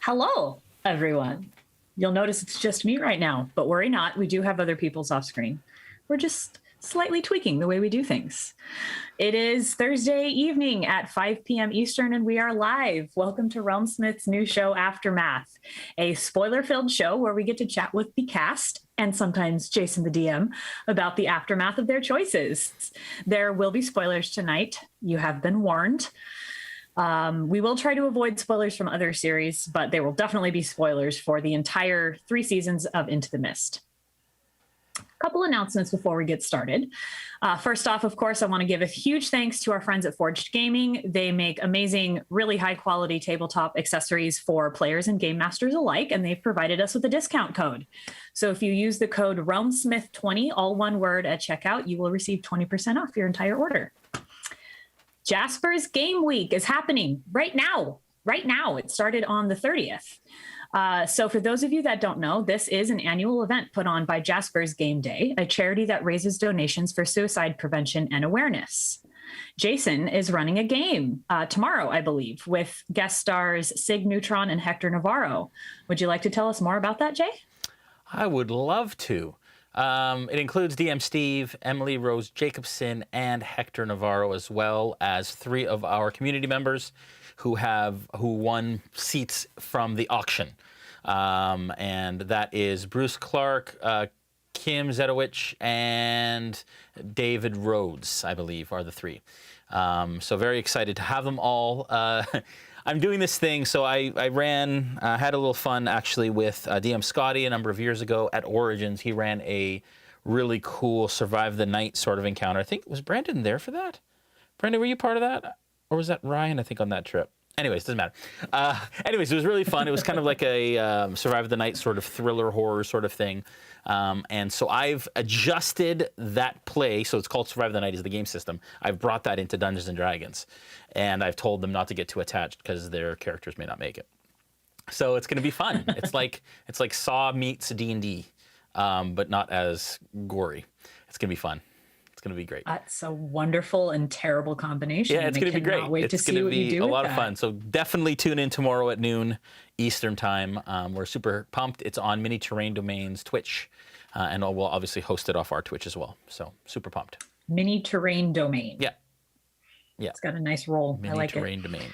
Hello, everyone. You'll notice it's just me right now, but worry not, we do have other people's off screen. We're just slightly tweaking the way we do things. It is Thursday evening at 5 p.m. Eastern, and we are live. Welcome to Realmsmith's new show, Aftermath, a spoiler-filled show where we get to chat with the cast and sometimes Jason the DM about the aftermath of their choices. There will be spoilers tonight. You have been warned. We will try to avoid spoilers from other series, but there will definitely be spoilers for the entire 3 seasons of Into the Mist. A couple announcements before we get started. First off, of course, I want to give a huge thanks to our friends at Forged Gaming. They make amazing, really high quality tabletop accessories for players and game masters alike, and they've provided us with a discount code. So if you use the code RealmSmith20, all one word at checkout, you will receive 20% off your entire order. Jasper's Game Week is happening right now. It started on the 30th. So for those of you that don't know, this is an annual event put on by Jasper's Game Day, a charity that raises donations for suicide prevention and awareness. Jason is running a game tomorrow, I believe, with guest stars Sig Neutron and Hector Navarro. Would you like to tell us more about that, Jay? I would love to. It includes DM Steve, Emily Rose Jacobson, and Hector Navarro, as well as 3 of our community members who won seats from the auction. And that is Bruce Clark, Kim Zetowicz, and David Rhodes, I believe, are the 3. So very excited to have them all. I'm doing this thing, so I had a little fun actually with DM Scotty a number of years ago at Origins. He ran a really cool Survive the Night sort of encounter. I think, was Brandon there for that? Brandon, were you part of that? Or was that Ryan, I think, on that trip? Anyways, doesn't matter. Anyways, it was really fun. It was kind of like a Survive the Night sort of thriller horror sort of thing. And so I've adjusted that play. So it's called Survive the Night is the game system. I've brought that into Dungeons and Dragons. And I've told them not to get too attached because their characters may not make it. So it's going to be fun. It's like Saw meets D&D, but not as gory. It's going to be fun. It's going to be great. That's a wonderful and terrible combination. Yeah, it's going to be great. Wait to see what you do. It's going to be a lot of fun. So definitely tune in tomorrow at noon Eastern time. We're super pumped. It's on Mini Terrain Domains Twitch, and we'll obviously host it off our Twitch as well. So super pumped. Mini Terrain Domain. Yeah. Yeah. It's got a nice roll. I like it. Mini Terrain Domain.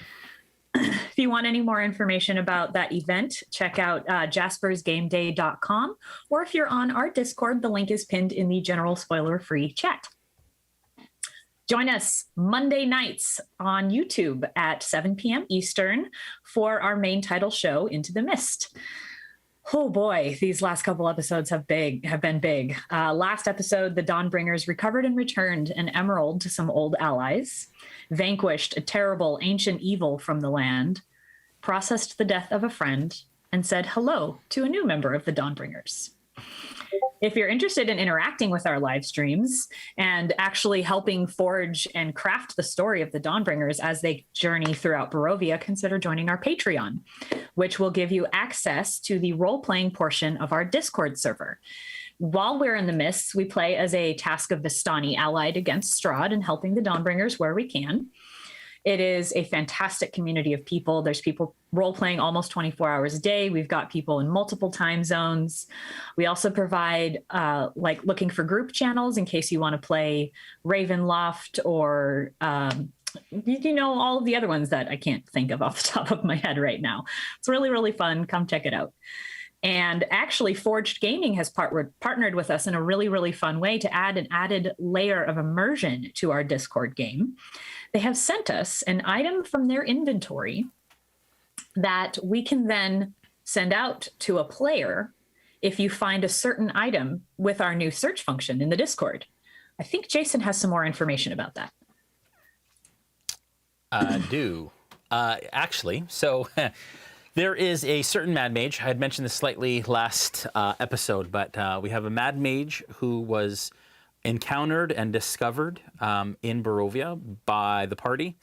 If you want any more information about that event, check out jaspersgameday.com, or if you're on our Discord, the link is pinned in the general spoiler-free chat. Join us Monday nights on YouTube at 7 p.m. Eastern for our main title show, Into the Mist. Oh boy, these last couple episodes have been big. Last episode, the Dawnbringers recovered and returned an emerald to some old allies, vanquished a terrible ancient evil from the land, processed the death of a friend, and said hello to a new member of the Dawnbringers. If you're interested in interacting with our live streams and actually helping forge and craft the story of the Dawnbringers as they journey throughout Barovia, consider joining our Patreon, which will give you access to the role-playing portion of our Discord server. While we're in the Mists, we play as a Task of Vistani allied against Strahd and helping the Dawnbringers where we can. It is a fantastic community of people. There's people role-playing almost 24 hours a day. We've got people in multiple time zones. We also provide looking for group channels in case you want to play Ravenloft or all of the other ones that I can't think of off the top of my head right now. It's really, really fun. Come check it out. And actually, Forged Gaming has partnered with us in a really, really fun way to add an added layer of immersion to our Discord game. They have sent us an item from their inventory that we can then send out to a player if you find a certain item with our new search function in the Discord. I think Jason has some more information about that. I do. Actually, so... There is a certain Mad Mage. I had mentioned this slightly last episode, but we have a Mad Mage who was encountered and discovered in Barovia by the party,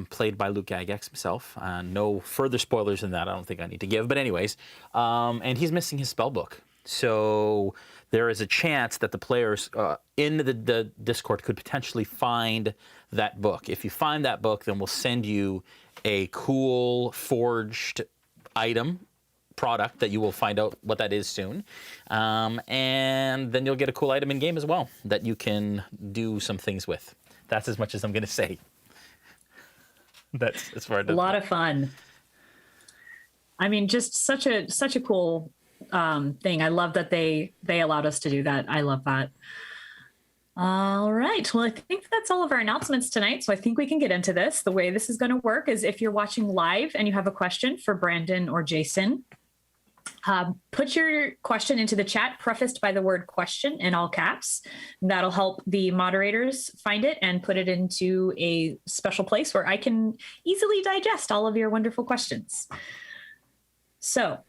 played by Luke Gygax himself. No further spoilers than that I don't think I need to give, but anyways. And he's missing his spellbook. So there is a chance that the players in the Discord could potentially find that book. If you find that book, then we'll send you a cool forged item product that you will find out what that is soon. And then you'll get a cool item in game as well that you can do some things with. That's as much as I'm going to say. That's as far as a lot of fun. I mean, just such a cool thing. I love that they allowed us to do that. I love that. All right. Well, I think that's all of our announcements tonight. So I think we can get into this. The way this is going to work is if you're watching live and you have a question for Brandon or Jason, put your question into the chat, prefaced by the word question in all caps. That'll help the moderators find it and put it into a special place where I can easily digest all of your wonderful questions. So,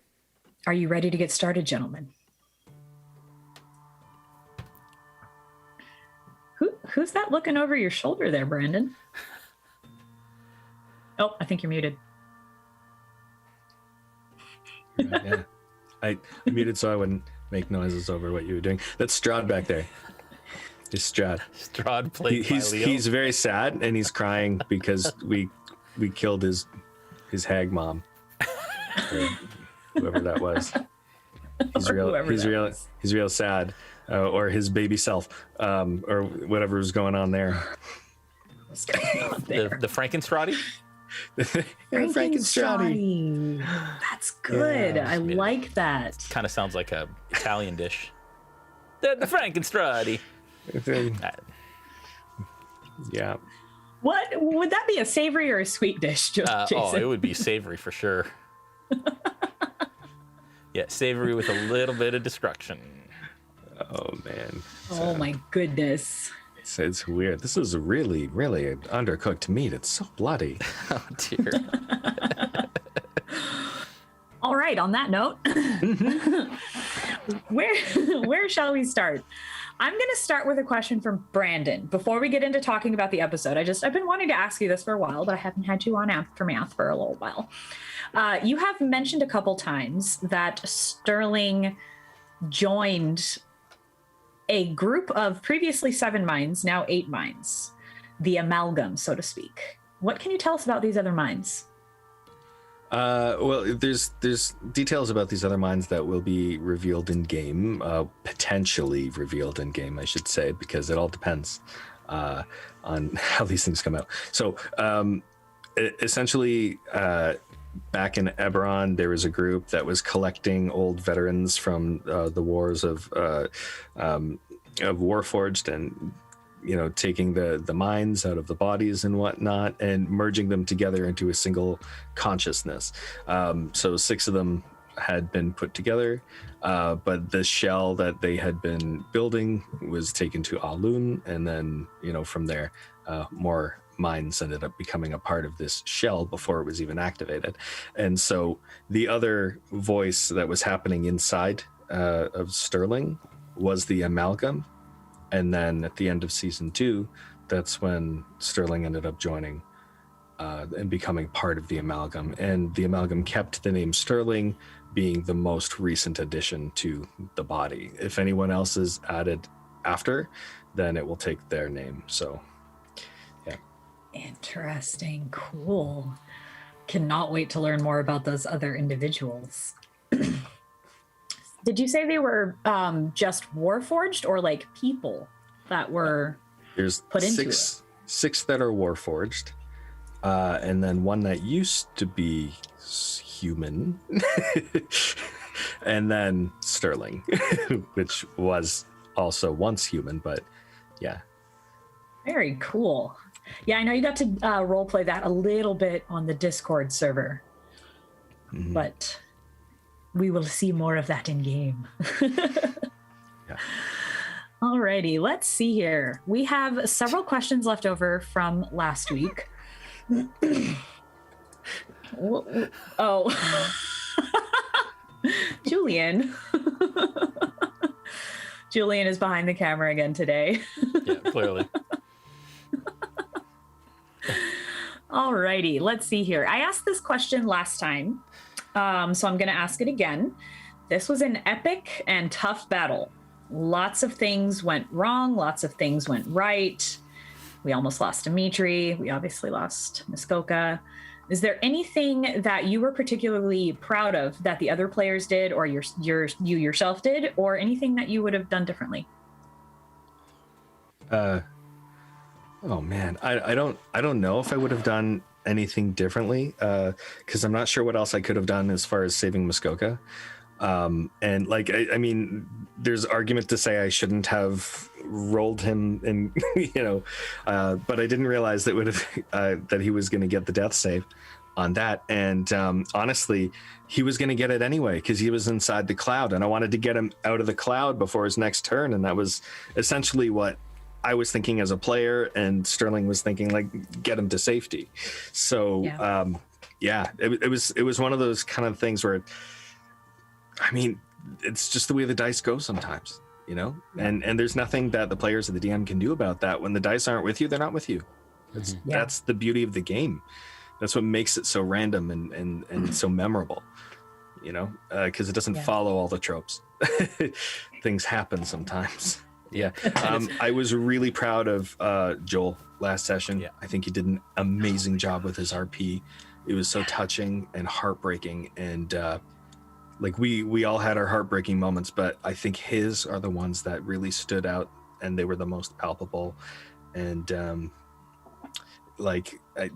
are you ready to get started, gentlemen? Who's that looking over your shoulder there, Brandon? Oh, I think you're muted. Yeah. I muted so I wouldn't make noises over what you were doing. That's Strahd back there. It's Strahd. Strahd played by Leo. He's very sad and he's crying because we killed his hag mom. Or whoever that was. He's real sad. Or his baby self, or whatever was going on there. The Frankenstrati? Frankenstrati. That's good. Yeah, I like that. Kind of sounds like a Italian dish. The Frankenstrati. Yeah. What would that be, a savory or a sweet dish, Jason? It would be savory for sure. Yeah, savory with a little bit of destruction. Oh man. Oh my goodness. It's weird. This is really, really undercooked meat. It's so bloody. Oh dear. All right, on that note, where shall we start? I'm going to start with a question from Brandon. Before we get into talking about the episode, I've been wanting to ask you this for a while, but I haven't had you on Aftermath for a little while. You have mentioned a couple times that Sterling joined a group of previously 7 minds, now 8 minds, the amalgam, so to speak. What can you tell us about these other minds? Well, there's details about these other minds that will be revealed in game, potentially revealed in game, I should say, because it all depends on how these things come out. So essentially, back in Eberron, there was a group that was collecting old veterans from the wars of Warforged, and taking the minds out of the bodies and whatnot, and merging them together into a single consciousness. So 6 of them had been put together, but the shell that they had been building was taken to Alun, and then from there, more minds ended up becoming a part of this shell before it was even activated. And so the other voice that was happening inside of Sterling was the amalgam. And then at the end of season 2, that's when Sterling ended up joining and becoming part of the amalgam. And the amalgam kept the name Sterling, being the most recent addition to the body. If anyone else is added after, then it will take their name. So interesting. Cool. Cannot wait to learn more about those other individuals. Did you say they were just Warforged, or like people that were put into it? 6 that are Warforged, and then 1 that used to be human, and then Sterling, which was also once human, but yeah. Very cool. Yeah, I know you got to roleplay that a little bit on the Discord server, but we will see more of that in game. Yeah. Alrighty, let's see here. We have several questions left over from last week. Oh, Julian. Julian is behind the camera again today. Yeah, clearly. Alrighty, let's see here. I asked this question last time, so I'm going to ask it again. This was an epic and tough battle. Lots of things went wrong. Lots of things went right. We almost lost Dimitri. We obviously lost Muskoka. Is there anything that you were particularly proud of that the other players did, or you yourself did, or anything that you would have done differently? Oh man, I don't know if I would have done anything differently, because I'm not sure what else I could have done as far as saving Muskoka. And like I mean, there's argument to say I shouldn't have rolled him, and but I didn't realize that would have that he was going to get the death save on that. And honestly, he was going to get it anyway because he was inside the cloud, and I wanted to get him out of the cloud before his next turn, and that was essentially what I was thinking as a player, and Sterling was thinking like get him to safety. So it was one of those kind of things where, I mean, it's just the way the dice go sometimes, and there's nothing that the players or the DM can do about that. When the dice aren't with you, they're not with you. That's the beauty of the game. That's what makes it so random and so memorable, because it doesn't follow all the tropes. Things happen sometimes. Yeah. I was really proud of Joel last session. I think he did an amazing job with his RP. It was so touching and heartbreaking, and like we all had our heartbreaking moments, but I think his are the ones that really stood out, and they were the most palpable. And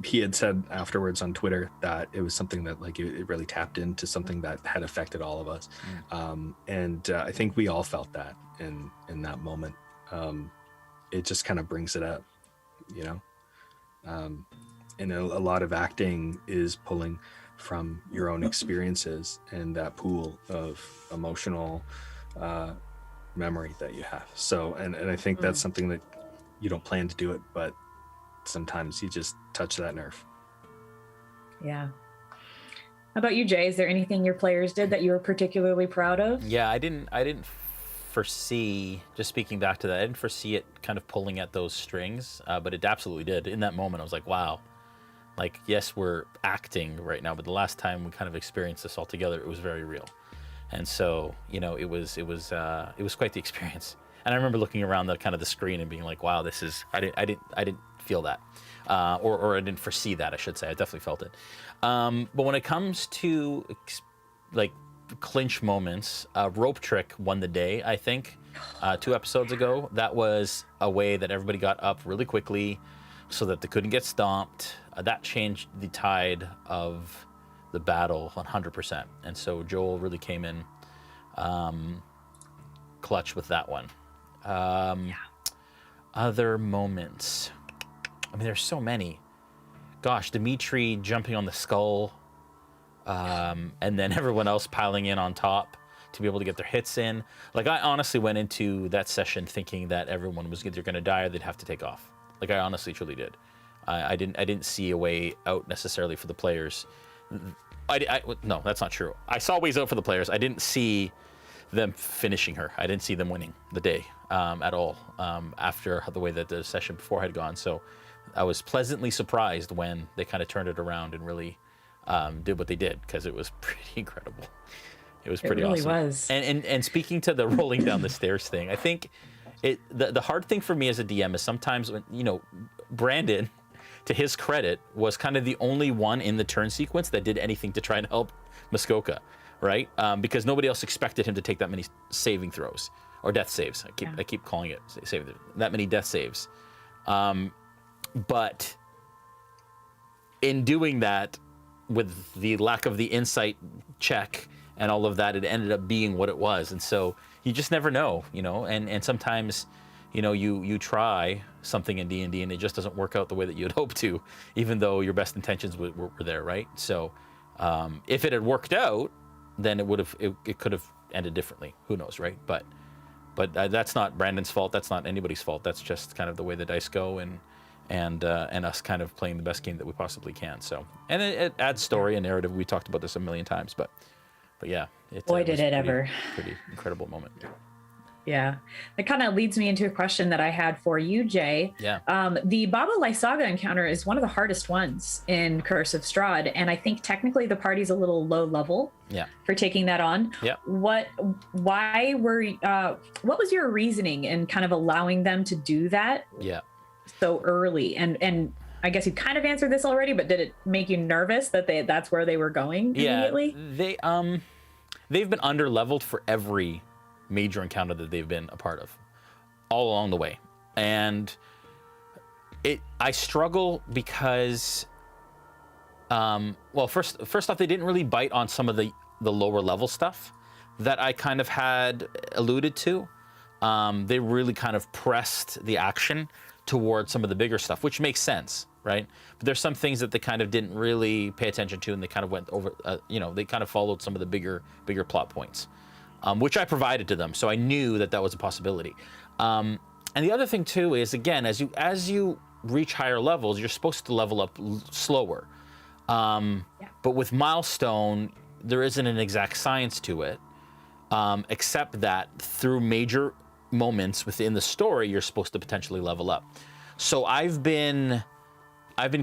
he had said afterwards on Twitter that it was something that like it really tapped into something that had affected all of us. And I think we all felt that in that moment. It just kind of brings it up, and a lot of acting is pulling from your own experiences and that pool of emotional memory that you have. So, and I think that's something that you don't plan to do it, but sometimes you just touch that nerve. Yeah. How about you, Jay? Is there anything your players did that you were particularly proud of? Yeah, I didn't foresee, just speaking back to that, I didn't foresee it kind of pulling at those strings, but it absolutely did. In that moment, I was like, wow. Like, yes, we're acting right now, but the last time we kind of experienced this all together, it was very real. And so, it was quite the experience. And I remember looking around the kind of the screen and being like, wow, this is, I didn't feel that. Or I didn't foresee that, I should say. I definitely felt it. But when it comes to like clinch moments, rope trick won the day, I think, 2 episodes ago. That was a way that everybody got up really quickly so that they couldn't get stomped. That changed the tide of the battle 100%. And so Joel really came in clutch with that one. Other moments. I mean, there's so many. Gosh, Dimitri jumping on the skull, and then everyone else piling in on top to be able to get their hits in. Like, I honestly went into that session thinking that everyone was either going to die or they'd have to take off. Like, I honestly, truly did. I didn't see a way out necessarily for the players. No, that's not true. I saw ways out for the players. I didn't see them finishing her. I didn't see them winning the day at all after the way that the session before had gone. So I was pleasantly surprised when they kind of turned it around and really did what they did, because it was pretty incredible. It was pretty awesome. It really was. And speaking to the rolling down the stairs thing, I think the hard thing for me as a DM is sometimes when, Brandon, to his credit, was kind of the only one in the turn sequence that did anything to try and help Muskoka, right? Because nobody else expected him to take that many saving throws or death saves. I keep calling it saving, that many death saves. But in doing that, with the lack of the insight check and all of that, it ended up being what it was. And so you just never know, and sometimes, you try something in D&D and it just doesn't work out the way that you'd hope to, even though your best intentions were there, right? So if it had worked out, then it could have ended differently. Who knows, right? But that's not Brandon's fault. That's not anybody's fault. That's just kind of the way the dice go, and us kind of playing the best game that we possibly can. So, and it adds story and narrative. We talked about this a million times, but yeah, pretty incredible moment. Yeah, that kind of leads me into a question that I had for you, Jay. Yeah. The Baba Lysaga encounter is one of the hardest ones in Curse of Strahd, and I think technically the party's a little low level. Yeah. For taking that on. Yeah. What was your reasoning in kind of allowing them to do that? Yeah. So early, and I guess you kind of answered this already, but did it make you nervous that that's where they were going immediately? They've been under leveled for every major encounter that they've been a part of, all along the way, and I struggle because, well, first off, they didn't really bite on some of the lower level stuff that I kind of had alluded to. They really kind of pressed the action towards some of the bigger stuff, which makes sense, right? But there's some things that they kind of didn't really pay attention to, and they kind of went over, they kind of followed some of the bigger plot points, which I provided to them, so I knew that was a possibility. And the other thing too is, again, as you reach higher levels, you're supposed to level up slower. But with Milestone, there isn't an exact science to it, except that through major moments within the story, you're supposed to potentially level up. So I've been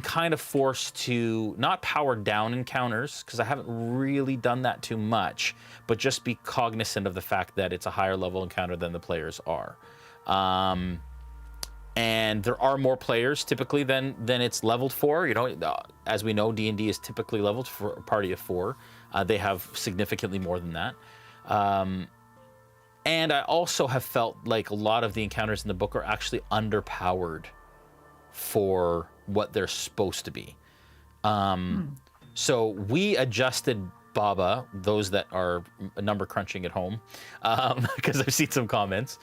kind of forced to not power down encounters, because I haven't really done that too much, but just be cognizant of the fact that it's a higher level encounter than the players are. And there are more players typically than it's leveled for. As we know, D&D is typically leveled for a party of 4. They have significantly more than that. And I also have felt like a lot of the encounters in the book are actually underpowered for what they're supposed to be. So we adjusted Baba, those that are number crunching at home, because I've seen some comments.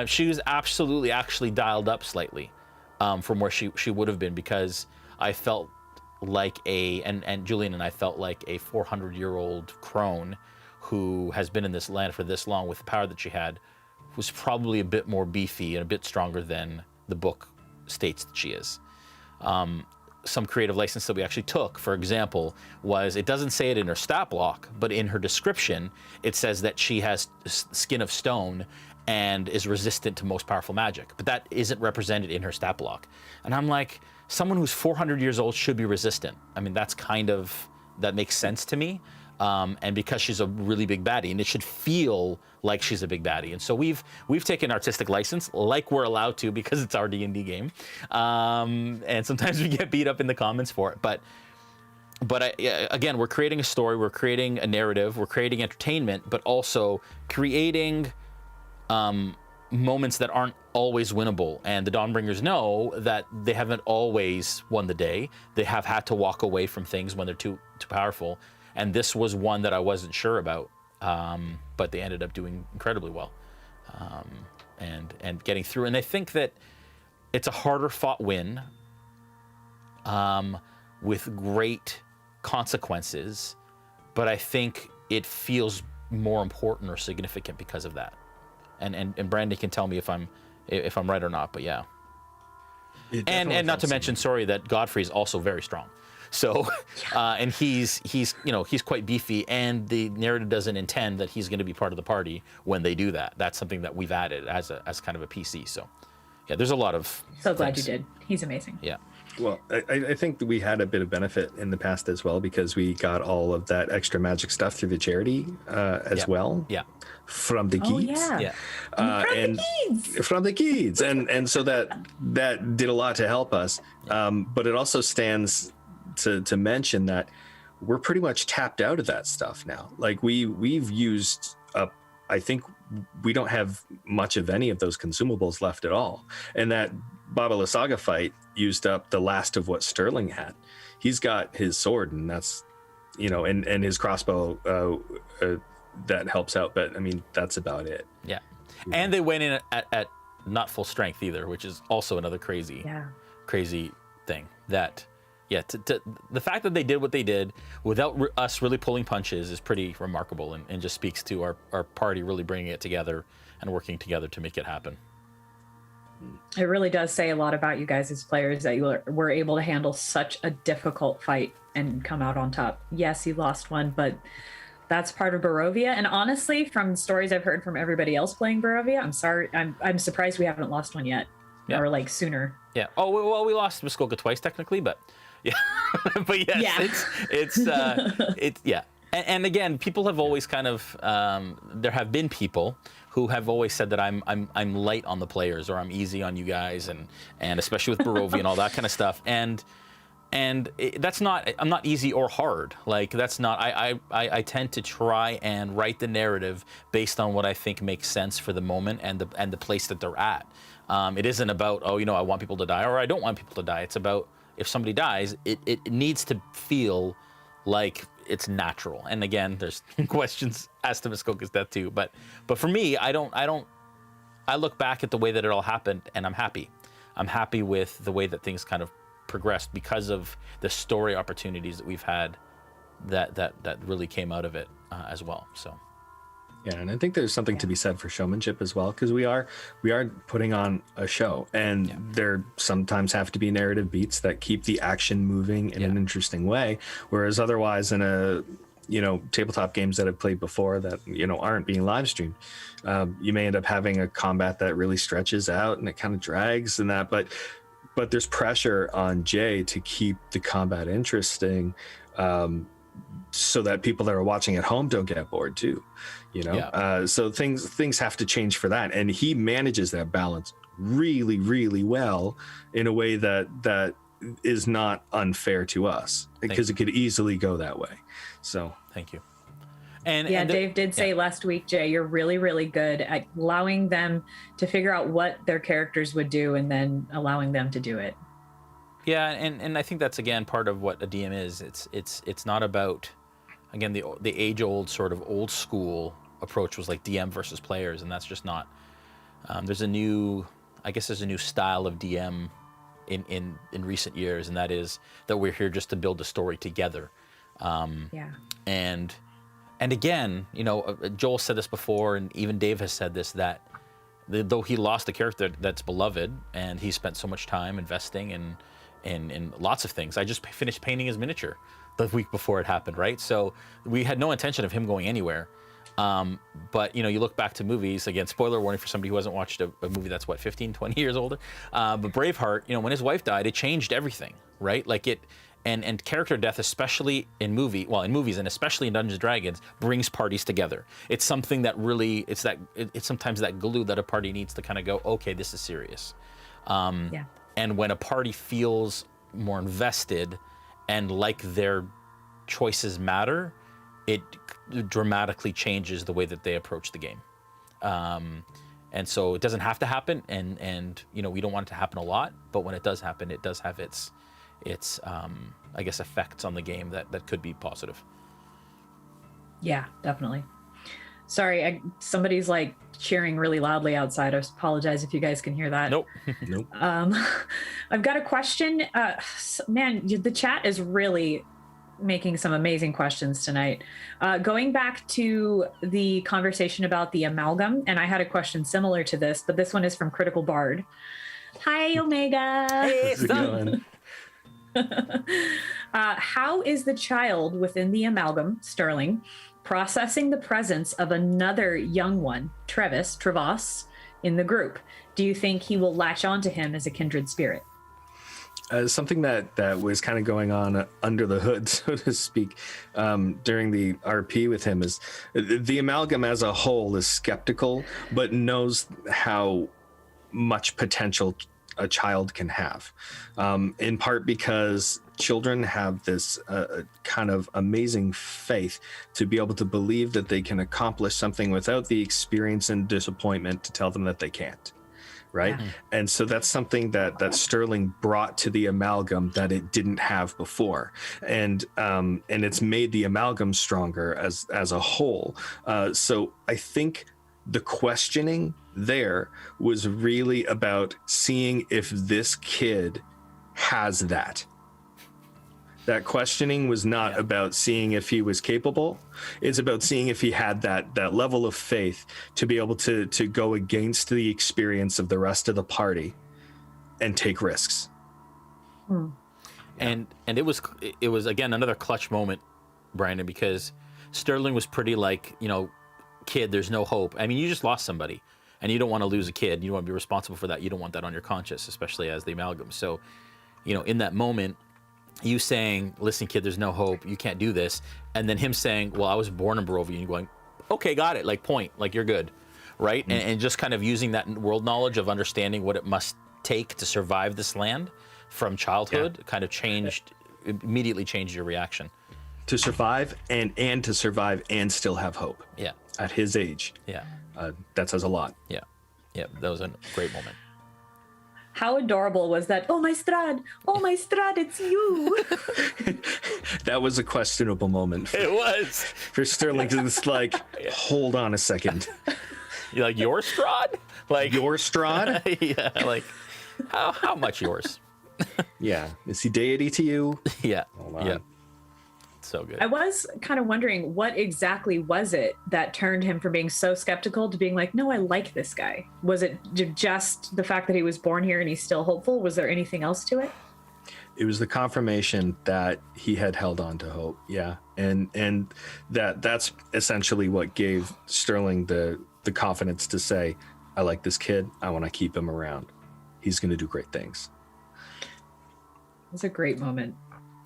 She was absolutely actually dialed up slightly from where she would have been, because I felt like and Julian and I felt like a 400-year-old crone who has been in this land for this long with the power that she had was probably a bit more beefy and a bit stronger than the book states that she is. Some creative license that we actually took, for example, was, it doesn't say it in her stat block, but in her description, it says that she has skin of stone and is resistant to most powerful magic, but that isn't represented in her stat block. And I'm like, someone who's 400 years old should be resistant. I mean, that makes sense to me. And because she's a really big baddie, and it should feel like she's a big baddie. And so we've taken artistic license, like we're allowed to, because it's our D&D game. And sometimes we get beat up in the comments for it. But again, we're creating a story, we're creating a narrative, we're creating entertainment, but also creating moments that aren't always winnable. And the Dawnbringers know that they haven't always won the day. They have had to walk away from things when they're too powerful. And this was one that I wasn't sure about, but they ended up doing incredibly well, and getting through. And I think that it's a harder fought win, with great consequences, but I think it feels more important or significant because of that. And Brandon can tell me if I'm right or not, but yeah. And not to mention, sorry, that Godfrey is also very strong. So, and he's quite beefy, and the narrative doesn't intend that he's going to be part of the party when they do that. That's something that we've added as kind of a PC. So, yeah, there's a lot of. So glad you did. He's amazing. Yeah. Well, I think that we had a bit of benefit in the past as well, because we got all of that extra magic stuff through the charity as well. Yeah. From the Geeds. Oh, yeah. From the Geeds. And so that did a lot to help us. But it also stands to mention that we're pretty much tapped out of that stuff now. Like we've used up, I think we don't have much of any of those consumables left at all. And that Baba Lysaga fight used up the last of what Sterling had. He's got his sword, and that's, and his crossbow that helps out. But I mean, that's about it. Yeah. And they went in at not full strength either, which is also another crazy thing. That, the fact that they did what they did without us really pulling punches is pretty remarkable, and just speaks to our party really bringing it together and working together to make it happen. It really does say a lot about you guys as players that you were able to handle such a difficult fight and come out on top. Yes, you lost one, but that's part of Barovia. And honestly, from stories I've heard from everybody else playing Barovia, I'm surprised we haven't lost one yet, or like sooner. Yeah. Oh well, we lost Muskoka twice technically, but yeah, but yes, it's And again, people have always kind of there have been people who have always said that I'm light on the players, or I'm easy on you guys, and especially with Barovian and all that kind of stuff. And that's not, I'm not easy or hard. Like, that's not, I tend to try and write the narrative based on what I think makes sense for the moment and the place that they're at. It isn't about, oh, I want people to die, or I don't want people to die. It's about, if somebody dies, it needs to feel like it's natural. And again, there's questions as to Muskoka's death too. But for me, I look back at the way that it all happened, and I'm happy. I'm happy with the way that things kind of progressed because of the story opportunities that we've had that really came out of it as well. So. Yeah, and I think there's something to be said for showmanship as well, because we are putting on a show, and there sometimes have to be narrative beats that keep the action moving in an interesting way, whereas otherwise in a tabletop games that I've played before that aren't being live streamed, you may end up having a combat that really stretches out and it kind of drags and that, but there's pressure on Jay to keep the combat interesting, so that people that are watching at home don't get bored too, so things have to change for that, and he manages that balance really, really well in a way that is not unfair to us, because it could easily go that way. So thank you. And Dave did say last week, Jay, you're really, really good at allowing them to figure out what their characters would do and then allowing them to do it. Yeah, and I think that's, again, part of what a DM is. It's not about, again, the age-old sort of old school approach was like DM versus players, and that's just not. There's a new style of DM in recent years, and that is that we're here just to build a story together. And again, Joel said this before, and even Dave has said this, that though he lost a character that's beloved, and he spent so much time investing in lots of things. I just finished painting his miniature the week before it happened, right? So we had no intention of him going anywhere. But you look back to movies, again, spoiler warning for somebody who hasn't watched a movie that's 15, 20 years older. But Braveheart, when his wife died, it changed everything, right? Like and character death, especially in movies and especially in Dungeons & Dragons, brings parties together. It's something that really, it's sometimes that glue that a party needs to kind of go, okay, this is serious. And when a party feels more invested and like their choices matter, it dramatically changes the way that they approach the game. And so it doesn't have to happen, and we don't want it to happen a lot, but when it does happen, it does have its I guess effects on the game that could be positive. Yeah, definitely. Sorry, somebody's like cheering really loudly outside. I apologize if you guys can hear that. Nope. I've got a question. Man, the chat is really making some amazing questions tonight. Going back to the conversation about the amalgam, and I had a question similar to this, but this one is from Critical Bard. Hi, Omega. Hey, how's it going? How is the child within the amalgam, Sterling, processing the presence of another young one, Trevas, in the group? Do you think he will latch onto him as a kindred spirit? Something that was kind of going on under the hood, so to speak, during the RP with him is the amalgam as a whole is skeptical, but knows how much potential a child can have, in part because children have this kind of amazing faith to be able to believe that they can accomplish something without the experience and disappointment to tell them that they can't. Right. Yeah. And so that's something that Sterling brought to the amalgam that it didn't have before. And it's made the amalgam stronger as a whole. So I think the questioning there was really about seeing if this kid has that. That questioning was not about seeing if he was capable. It's about seeing if he had that level of faith to be able to go against the experience of the rest of the party and take risks. And it was again another clutch moment, Brandon, because Sterling was pretty like, kid, there's no hope. I mean, you just lost somebody, and you don't want to lose a kid. You don't want to be responsible for that. You don't want that on your conscience, especially as the amalgam. So, in that moment, you saying, listen, kid, there's no hope. You can't do this. And then him saying, well, I was born in Barovian. You're going, okay, got it. Like, point. Like, you're good. Right? And just kind of using that world knowledge of understanding what it must take to survive this land from childhood kind of immediately changed your reaction. To survive and to survive and still have hope. Yeah. At his age. Yeah. That says a lot. Yeah. Yeah. That was a great moment. How adorable was that? Oh, my Strad, it's you. That was a questionable moment It was. for Sterling to just like, hold on a second. You're like, your Strahd? Like, Your Strahd? yeah. Like, how much yours? Yeah. Is he deity to you? Yeah. Hold on. Yeah. So good. I was kind of wondering what exactly was it that turned him from being so skeptical to being like, no, I like this guy. Was it just the fact that he was born here and he's still hopeful? Was there anything else to it? It was the confirmation that he had held on to hope. Yeah. And that's essentially what gave Sterling the confidence to say, I like this kid. I want to keep him around. He's going to do great things. It was a great moment.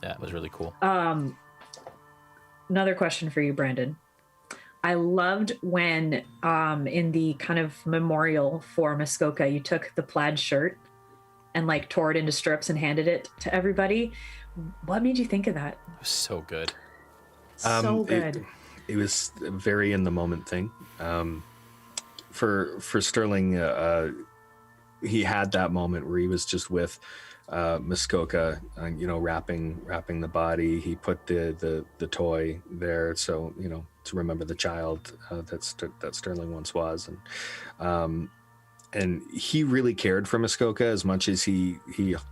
Yeah, it was really cool. Another question for you, Brandon. I loved when in the kind of memorial for Muskoka, you took the plaid shirt and like tore it into strips and handed it to everybody. What made you think of that? It was so good. So good. It was a very in the moment thing. For Sterling, he had that moment where he was just with Muskoka, wrapping the body. He put the toy there, so to remember the child that Sterling once was, and he really cared for Muskoka as much as he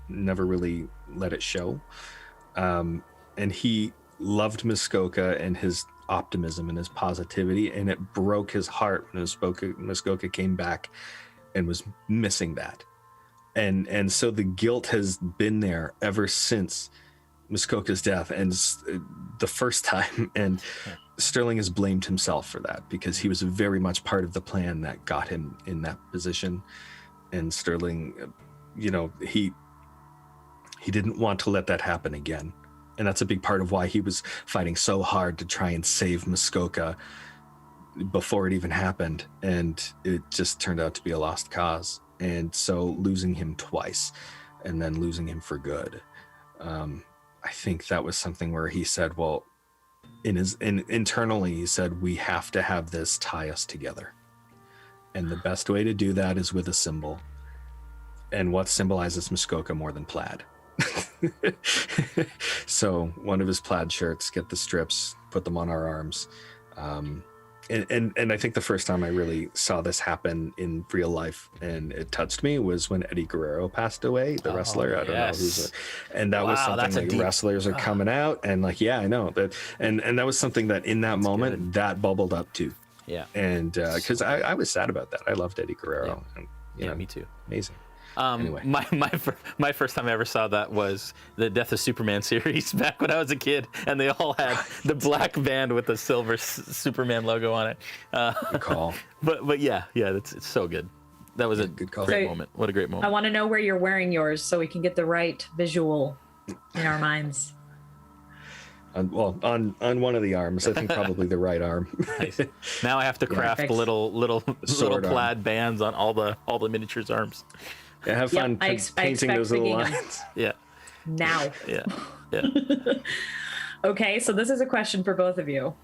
never really let it show, and he loved Muskoka and his optimism and his positivity, and it broke his heart when Muskoka came back and was missing that. And so the guilt has been there ever since Muskoka's death, and the first time, and Sterling has blamed himself for that because he was very much part of the plan that got him in that position. And Sterling, he didn't want to let that happen again. And that's a big part of why he was fighting so hard to try and save Muskoka before it even happened. And it just turned out to be a lost cause. And so losing him twice and then losing him for good, I think that was something where he said, well, internally he said, we have to have this tie us together. And the best way to do that is with a symbol. And what symbolizes Muskoka more than plaid? So one of his plaid shirts, get the strips, put them on our arms. And I think the first time I really saw this happen in real life and it touched me was when Eddie Guerrero passed away, the wrestler. I don't know who's and that was something like wrestlers are coming out and like, yeah, I know that. And that was something that in that moment that bubbled up too. Yeah. And because I was sad about that. I loved Eddie Guerrero. Yeah, and, yeah, me too. Amazing. Anyway. My first time I ever saw that was the Death of Superman series back when I was a kid, and they all had the black band with the silver Superman logo on it. Good call. But yeah, it's so good. That was a good call. Great moment. What a great moment. I want to know where you're wearing yours so we can get the right visual in our minds. On one of the arms, I think probably the right arm. Nice. Now I have to craft little plaid bands on all the miniatures arms. Yeah, have fun painting those little lines. Yeah. Now. Yeah. Okay, so this is a question for both of you.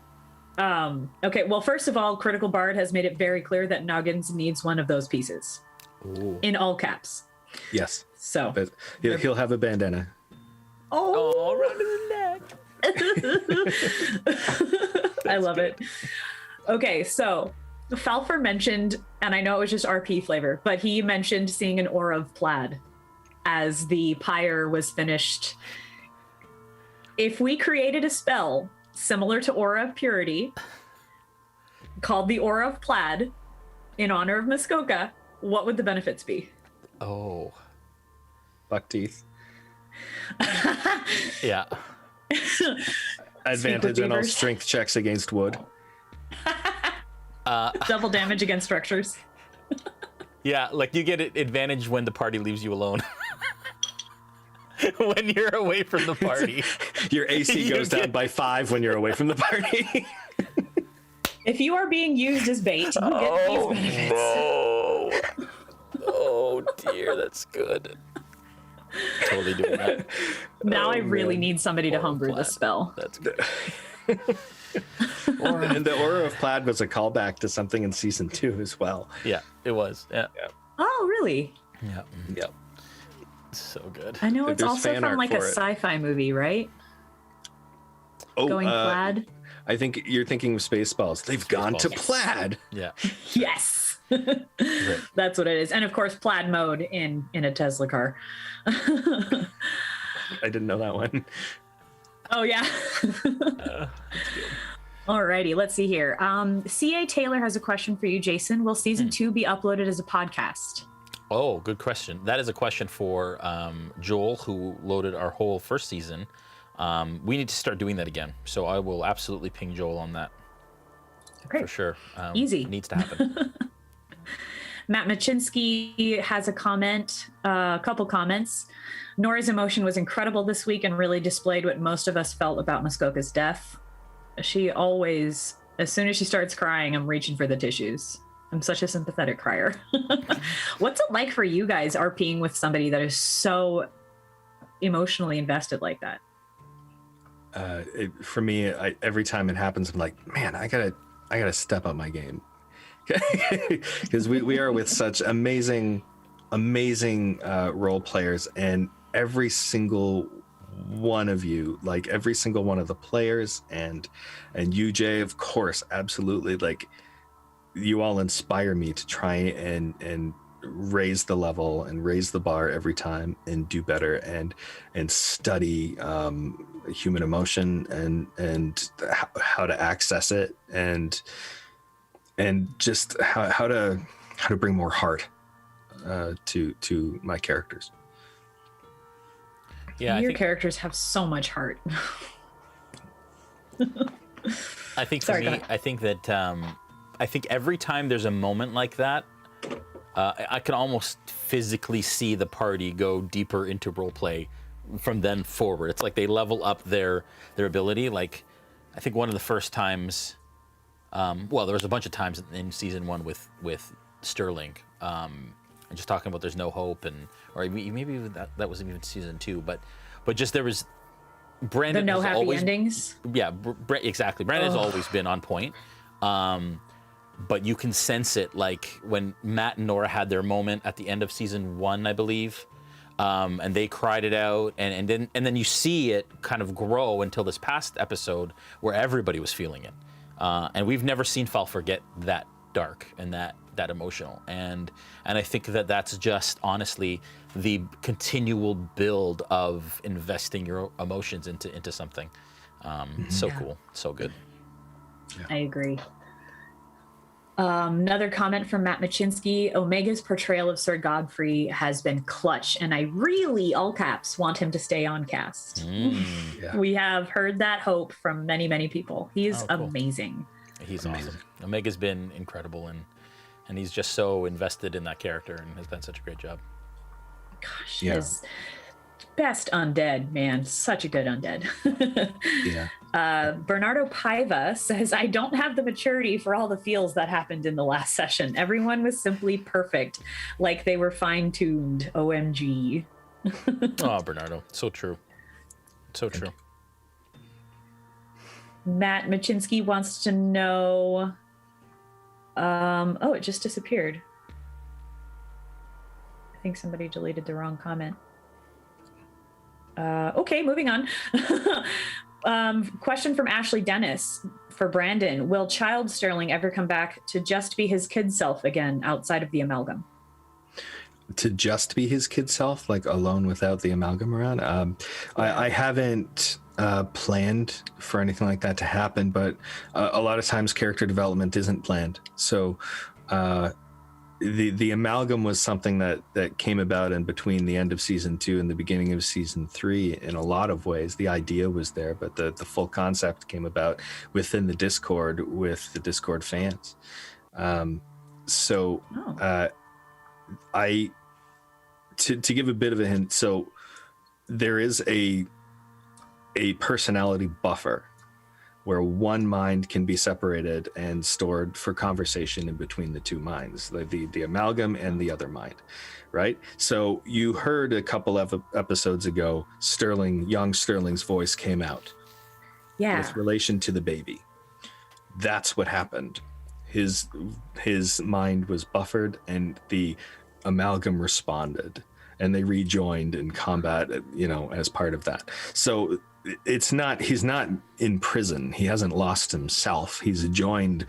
Okay, well, first of all, Critical Bard has made it very clear that Noggins needs one of those pieces. Ooh. In all caps. Yes. So. But he'll have a bandana. Oh, around his neck. I love it. Okay, so Falfer mentioned, and I know it was just RP flavor, but he mentioned seeing an aura of plaid as the pyre was finished. If we created a spell similar to Aura of Purity called the Aura of Plaid in honor of Muskoka, what would the benefits be? Oh. Buck teeth. Yeah. Advantage on all strength checks against wood. Double damage against structures. Yeah, like you get advantage when the party leaves you alone. when you're away from the party. Your AC You goes down get- by 5 when you're away from the party. If you are being used as bait, you get these benefits. no. Oh dear, that's good. Totally doing that. Now I Oh, really man. need somebody to Oral homebrew plaid. the spell. That's good. And the Aura of Plaid was a callback to something in season 2 as well. Yeah, it was. Yeah. Oh, really? Yeah. Yep. So good. I know it's There's also fan from art like a for it. sci-fi movie, right? Oh, Going plaid. I think you're thinking of Spaceballs. They've gone to Spaceballs. plaid. Yeah. Yes. Great. That's what it is. And of course, plaid mode in a Tesla car. I didn't know that one. Oh, yeah. Alrighty, let's see here. C.A. Taylor has a question for you, Jason. Will season 2 be uploaded as a podcast? Oh, good question. That is a question for Joel, who loaded our whole first season. We need to start doing that again. So I will absolutely ping Joel on that. Great. For sure. Easy. It needs to happen. Matt Machinsky has a comment, a couple comments. Nora's emotion was incredible this week and really displayed what most of us felt about Muskoka's death. She always, as soon as she starts crying, I'm reaching for the tissues. I'm such a sympathetic crier. What's it like for you guys RPing with somebody that is so emotionally invested like that? For me, every time it happens, I'm like, man, I gotta step up my game, because we are with such amazing role players, and every single one of you, like every single one of the players, and you, Jay, of course, absolutely, like you all inspire me to try and raise the level and raise the bar every time and do better and study human emotion and how to access it and just how to bring more heart to my characters. Yeah, Your characters have so much heart. I think for Sorry, go me, ahead. I think that I think every time there's a moment like that, I can almost physically see the party go deeper into roleplay from then forward. It's like they level up their ability. Like, I think one of the first times, well, there was a bunch of times in season 1 with Sterling, and just talking about there's no hope, or maybe that wasn't even season 2, but just there was The Brandon no has happy always, endings. yeah, exactly. Brandon has always been on point. But you can sense it, like when Matt and Nora had their moment at the end of season 1, I believe, and they cried it out, and then you see it kind of grow until this past episode where everybody was feeling it, and we've never seen Falfer get that dark and that emotional, and I think that's just honestly the continual build of investing your emotions into something. So cool, so good. I agree. Another comment from Matt Machinsky. Omega's portrayal of Sir Godfrey has been clutch, and I really, all caps, want him to stay on cast. Yeah. We have heard that hope from many, many people. He is Oh, cool. amazing. He's awesome. Omega's been incredible, and he's just so invested in that character and has done such a great job. Gosh, Yeah. his best undead, man. Such a good undead. Yeah. Bernardo Paiva says, I don't have the maturity for all the feels that happened in the last session. Everyone was simply perfect, like they were fine-tuned. OMG. Oh, Bernardo, so true. So true. Matt Machinsky wants to know... oh, it just disappeared. I think somebody deleted the wrong comment. Okay, moving on. Question from Ashley Dennis for Brandon. Will Child Sterling ever come back to just be his kid self again outside of the amalgam? To just be his kid self, like alone without the amalgam around. I haven't planned for anything like that to happen, but a lot of times character development isn't planned. So the amalgam was something that came about in between the end of season 2 and the beginning of season 3 in a lot of ways. The idea was there, but the full concept came about within the Discord with the Discord fans. To give a bit of a hint, so there is a personality buffer where one mind can be separated and stored for conversation in between the two minds, the amalgam and the other mind, right? So you heard a couple of episodes ago, young Sterling's voice came out with relation to the baby. That's what happened. His mind was buffered and the amalgam responded, and they rejoined in combat, as part of that. So he's not in prison. He hasn't lost himself. He's joined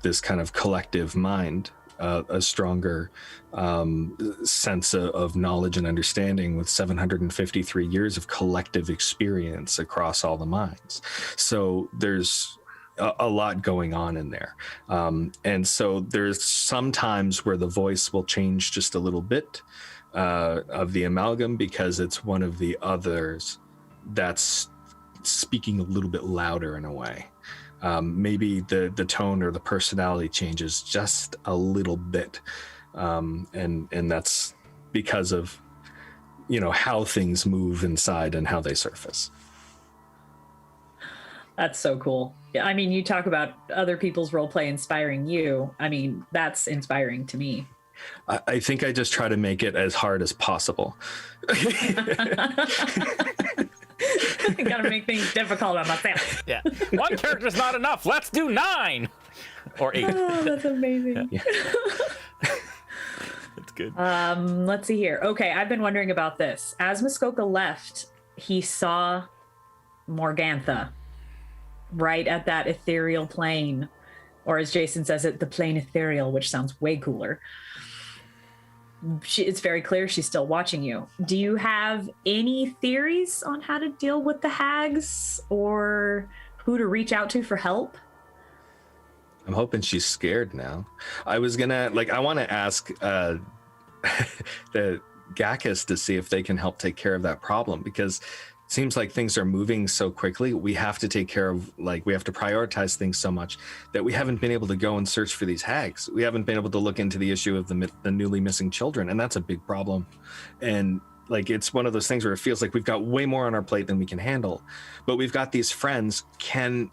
this kind of collective mind, a stronger sense of knowledge and understanding with 753 years of collective experience across all the minds. So there's a lot going on in there. And so there's some times where the voice will change just a little bit of the amalgam because it's one of the others that's speaking a little bit louder in a way. Maybe the tone or the personality changes just a little bit. And that's because of, how things move inside and how they surface. That's so cool. Yeah, I mean, you talk about other people's role play inspiring you. I mean, that's inspiring to me. I think I just try to make it as hard as possible. I gotta make things difficult on myself. Yeah. One character's not enough. Let's do 9 or 8. Oh, that's amazing. Yeah. That's good. Let's see here. Okay, I've been wondering about this. As Muskoka left, he saw Morgantha right at that ethereal plane, or as Jason says it, the plane ethereal, which sounds way cooler. It's very clear she's still watching you. Do you have any theories on how to deal with the hags or who to reach out to for help? I'm hoping she's scared now. I was gonna, I want to ask the Gakis to see if they can help take care of that problem, because it seems like things are moving so quickly. We have to take care of, we have to prioritize things so much that we haven't been able to go and search for these hags. We haven't been able to look into the issue of the newly missing children, and that's a big problem. And it's one of those things where it feels like we've got way more on our plate than we can handle, but we've got these friends. Can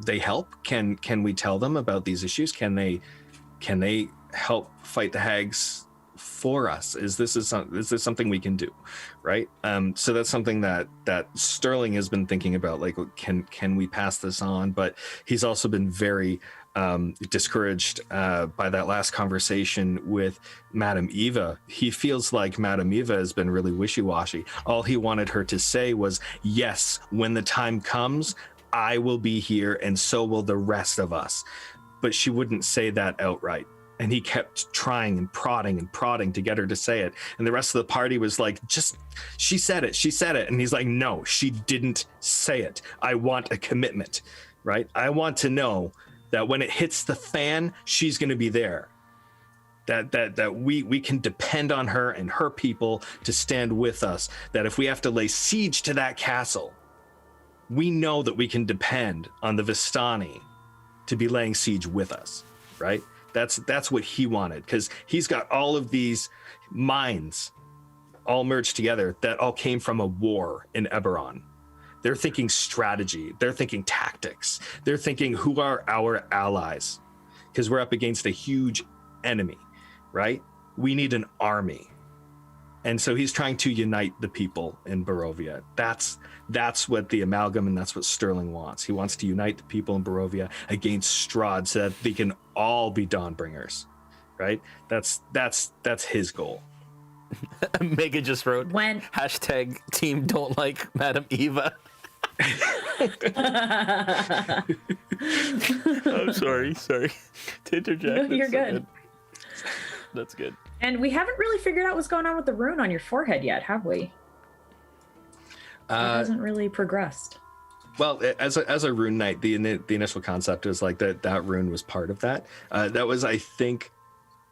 they help? Can we tell them about these issues? Can they help fight the hags for us? Is this something we can do, right? So that's something that Sterling has been thinking about, can we pass this on? But he's also been very discouraged by that last conversation with Madame Eva. He feels like Madame Eva has been really wishy-washy. All he wanted her to say was, yes, when the time comes, I will be here and so will the rest of us. But she wouldn't say that outright. And he kept trying and prodding to get her to say it. And the rest of the party was like, she said it. And he's like, no, she didn't say it. I want a commitment, right? I want to know that when it hits the fan, she's going to be there. That we can depend on her and her people to stand with us. That if we have to lay siege to that castle, we know that we can depend on the Vistani to be laying siege with us, right? That's what he wanted, because he's got all of these minds all merged together that all came from a war in Eberron. They're thinking strategy. They're thinking tactics. They're thinking, who are our allies? Because we're up against a huge enemy, right? We need an army. And so he's trying to unite the people in Barovia. That's what the amalgam and that's what Sterling wants. He wants to unite the people in Barovia against Strahd so that they can all be Dawnbringers, right? That's his goal. Megan just wrote, hashtag team don't like Madame Eva. I'm sorry to interject. No, you're good. That's good. And we haven't really figured out what's going on with the rune on your forehead yet, have we? It hasn't really progressed. Well, as a rune knight, the initial concept was that rune was part of that. That was, I think,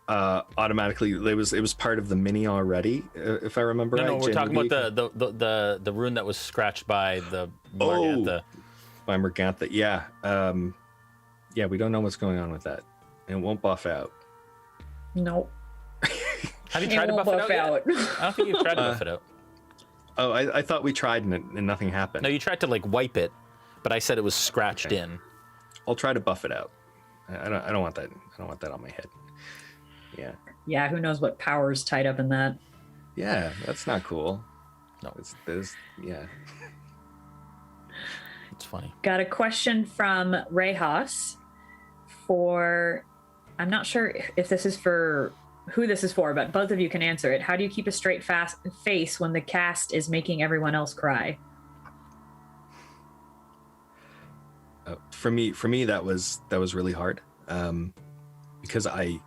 automatically it was part of the mini already, if I remember right. No, we're talking about the rune that was scratched by the Morgantha. By Morgantha, yeah. Yeah, we don't know what's going on with that. It won't buff out. Nope. Have you tried to buff it out? I don't think you've tried to buff it out. Oh, I thought we tried and nothing happened. No, you tried to like wipe it, but I said it was scratched in. I'll try to buff it out. I don't want that. I don't want that on my head. Yeah. Yeah, who knows what power's tied up in that. Yeah, that's not cool. No, Yeah. it's funny. Got a question from Rehas I'm not sure if this is for who this is for, but both of you can answer it. How do you keep a straight face when the cast is making everyone else cry? For me, that was really hard, because I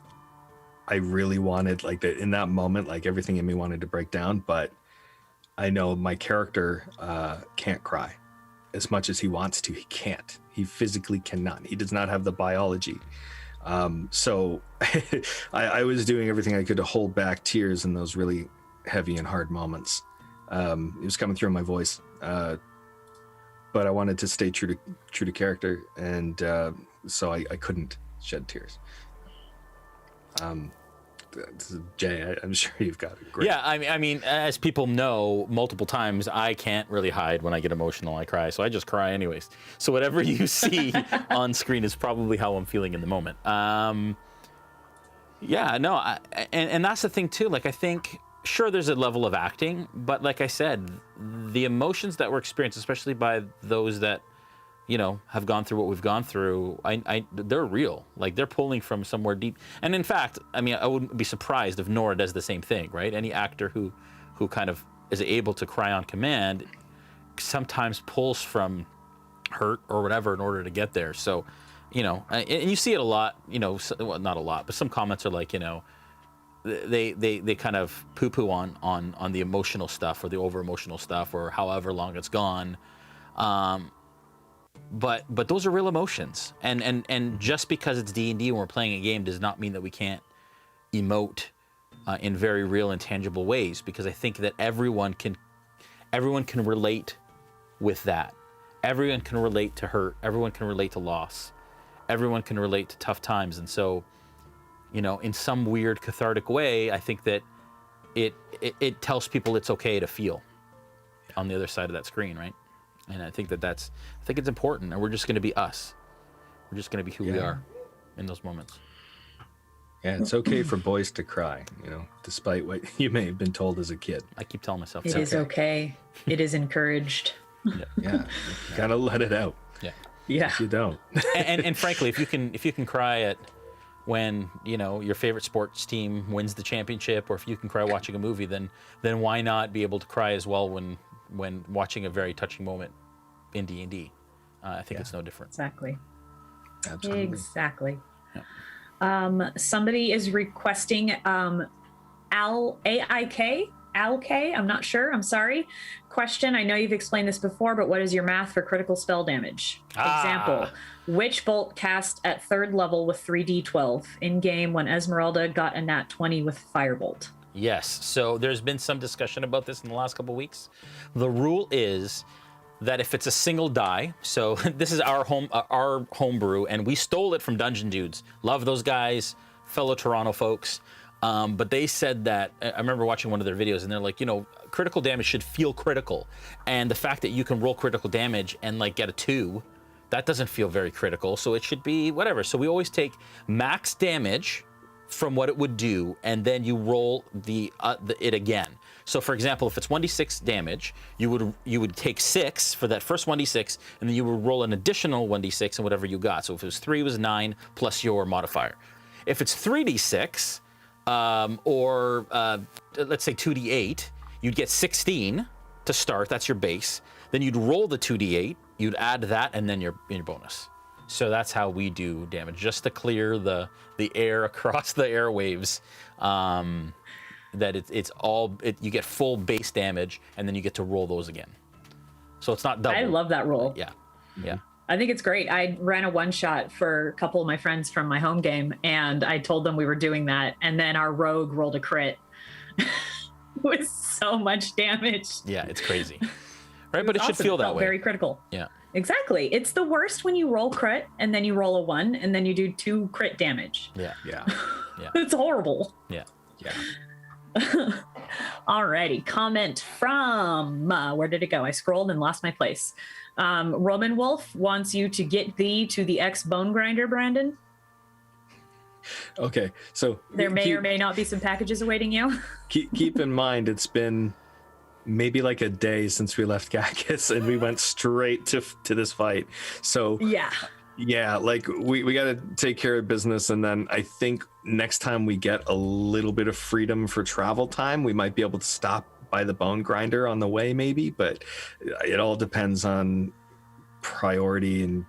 really wanted, like, in that moment, like, everything in me wanted to break down, but I know my character can't cry as much as he wants to. He can't. He physically cannot. He does not have the biology. So I was doing everything I could to hold back tears in those really heavy and hard moments. It was coming through in my voice, but I wanted to stay true to character, and so I couldn't shed tears. Jay, I'm sure you've got it great. Yeah, I mean, as people know multiple times, I can't really hide when I get emotional. I cry, so I just cry anyways. So whatever you see on screen is probably how I'm feeling in the moment. Yeah, no, and that's the thing too. Like, I think, sure, there's a level of acting, but like I said, the emotions that were experienced, especially by those that, you know, have gone through what we've gone through, they're real. Like, they're pulling from somewhere deep. And in fact, I mean, I wouldn't be surprised if Nora does the same thing, right? Any actor who kind of is able to cry on command sometimes pulls from hurt or whatever in order to get there. So, you know, and you see it a lot, you know, well, not a lot, but some comments are like, you know, they kind of poo-poo on the emotional stuff or the over-emotional stuff or however long it's gone. But those are real emotions, and just because it's D&D and we're playing a game does not mean that we can't emote in very real and tangible ways, because I think that everyone can relate with that. Everyone can relate to hurt. Everyone can relate to loss. Everyone can relate to tough times, and so, you know, in some weird cathartic way, I think that it tells people it's okay to feel on the other side of that screen, right? And I think I think it's important, and we're just going to be us. We're just going to be who we are in those moments. Yeah, it's okay for boys to cry, you know, despite what you may have been told as a kid. I keep telling myself It is okay. It is encouraged. Yeah, you gotta let it out. Yeah. Yeah. If you don't. and frankly, if you can cry at when, you know, your favorite sports team wins the championship, or if you can cry watching a movie, then why not be able to cry as well when watching a very touching moment in D&D. I think it's no different. Exactly. Absolutely. Exactly. Yeah. Somebody is requesting AIK, I'm not sure, I'm sorry. Question, I know you've explained this before, but what is your math for critical spell damage? Example, which bolt cast at 3rd level with 3d12 in game when Esmeralda got a nat 20 with Firebolt? Yes, so there's been some discussion about this in the last couple of weeks. The rule is that if it's a single die, so this is our homebrew, and we stole it from Dungeon Dudes. Love those guys, fellow Toronto folks. But they said that, I remember watching one of their videos, and they're like, you know, critical damage should feel critical. And the fact that you can roll critical damage and like get a 2, that doesn't feel very critical. So it should be whatever. So we always take max damage from what it would do, and then you roll it again. So for example, if it's 1d6 damage, you would take 6 for that first 1d6, and then you would roll an additional 1d6 and whatever you got. So if it was 3, it was 9 plus your modifier. If it's 3d6, or let's say 2d8, you'd get 16 to start. That's your base. Then you'd roll the 2d8, you'd add that, and then your bonus. So that's how we do damage, just to clear the air across the airwaves. That you get full base damage, and then you get to roll those again. So it's not double. I love that roll. Yeah, yeah. I think it's great. I ran a one-shot for a couple of my friends from my home game, and I told them we were doing that, and then our rogue rolled a crit with so much damage. Yeah, it's crazy. Right, but it should feel that way. Very critical. Yeah. Exactly. It's the worst when you roll crit and then you roll a 1 and then you do 2 crit damage. Yeah. Yeah. Yeah. It's horrible. Yeah. Yeah. Alrighty. Comment from where did it go? I scrolled and lost my place. Roman Wolf wants you to get thee to the ex bone grinder, Brandon. Okay, so There may or may not be some packages awaiting you. keep in mind it's been maybe like a day since we left Gakis and we went straight to this fight. So yeah, like we got to take care of business, and then I think next time we get a little bit of freedom for travel time, we might be able to stop by the bone grinder on the way, maybe. But it all depends on priority and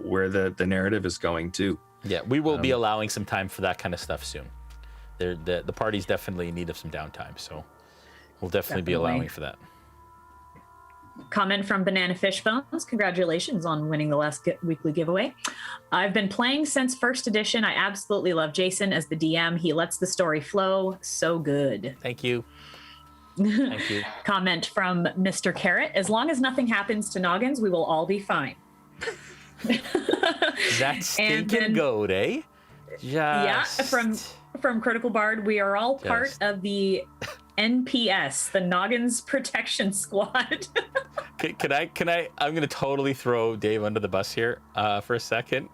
where the narrative is going to. Yeah, we will be allowing some time for that kind of stuff soon. The party's definitely in need of some downtime, so we'll definitely be allowing for that. Comment from Banana Fish Bones. Congratulations on winning the last weekly giveaway. I've been playing since first edition. I absolutely love Jason as the DM. He lets the story flow so good. Thank you. Thank you. Comment from Mr. Carrot. As long as nothing happens to Noggins, we will all be fine. That's stinking goat, eh? Yeah, from Critical Bard, we are all part of the NPS, the Noggins Protection Squad. Can I? I'm gonna totally throw Dave under the bus here for a second,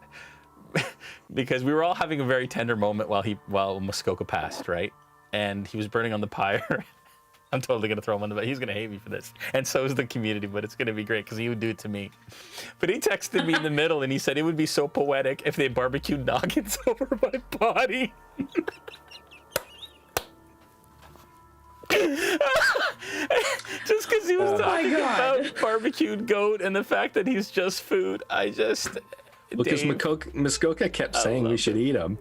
because we were all having a very tender moment while Muskoka passed, right? And he was burning on the pyre. I'm totally gonna throw him under the bus. He's gonna hate me for this, and so is the community. But it's gonna be great because he would do it to me. But he texted me in the middle, and he said it would be so poetic if they barbecued Noggins over my body. Just because he was talking about barbecued goat and the fact that he's just food, because Muskoka kept saying we should eat him.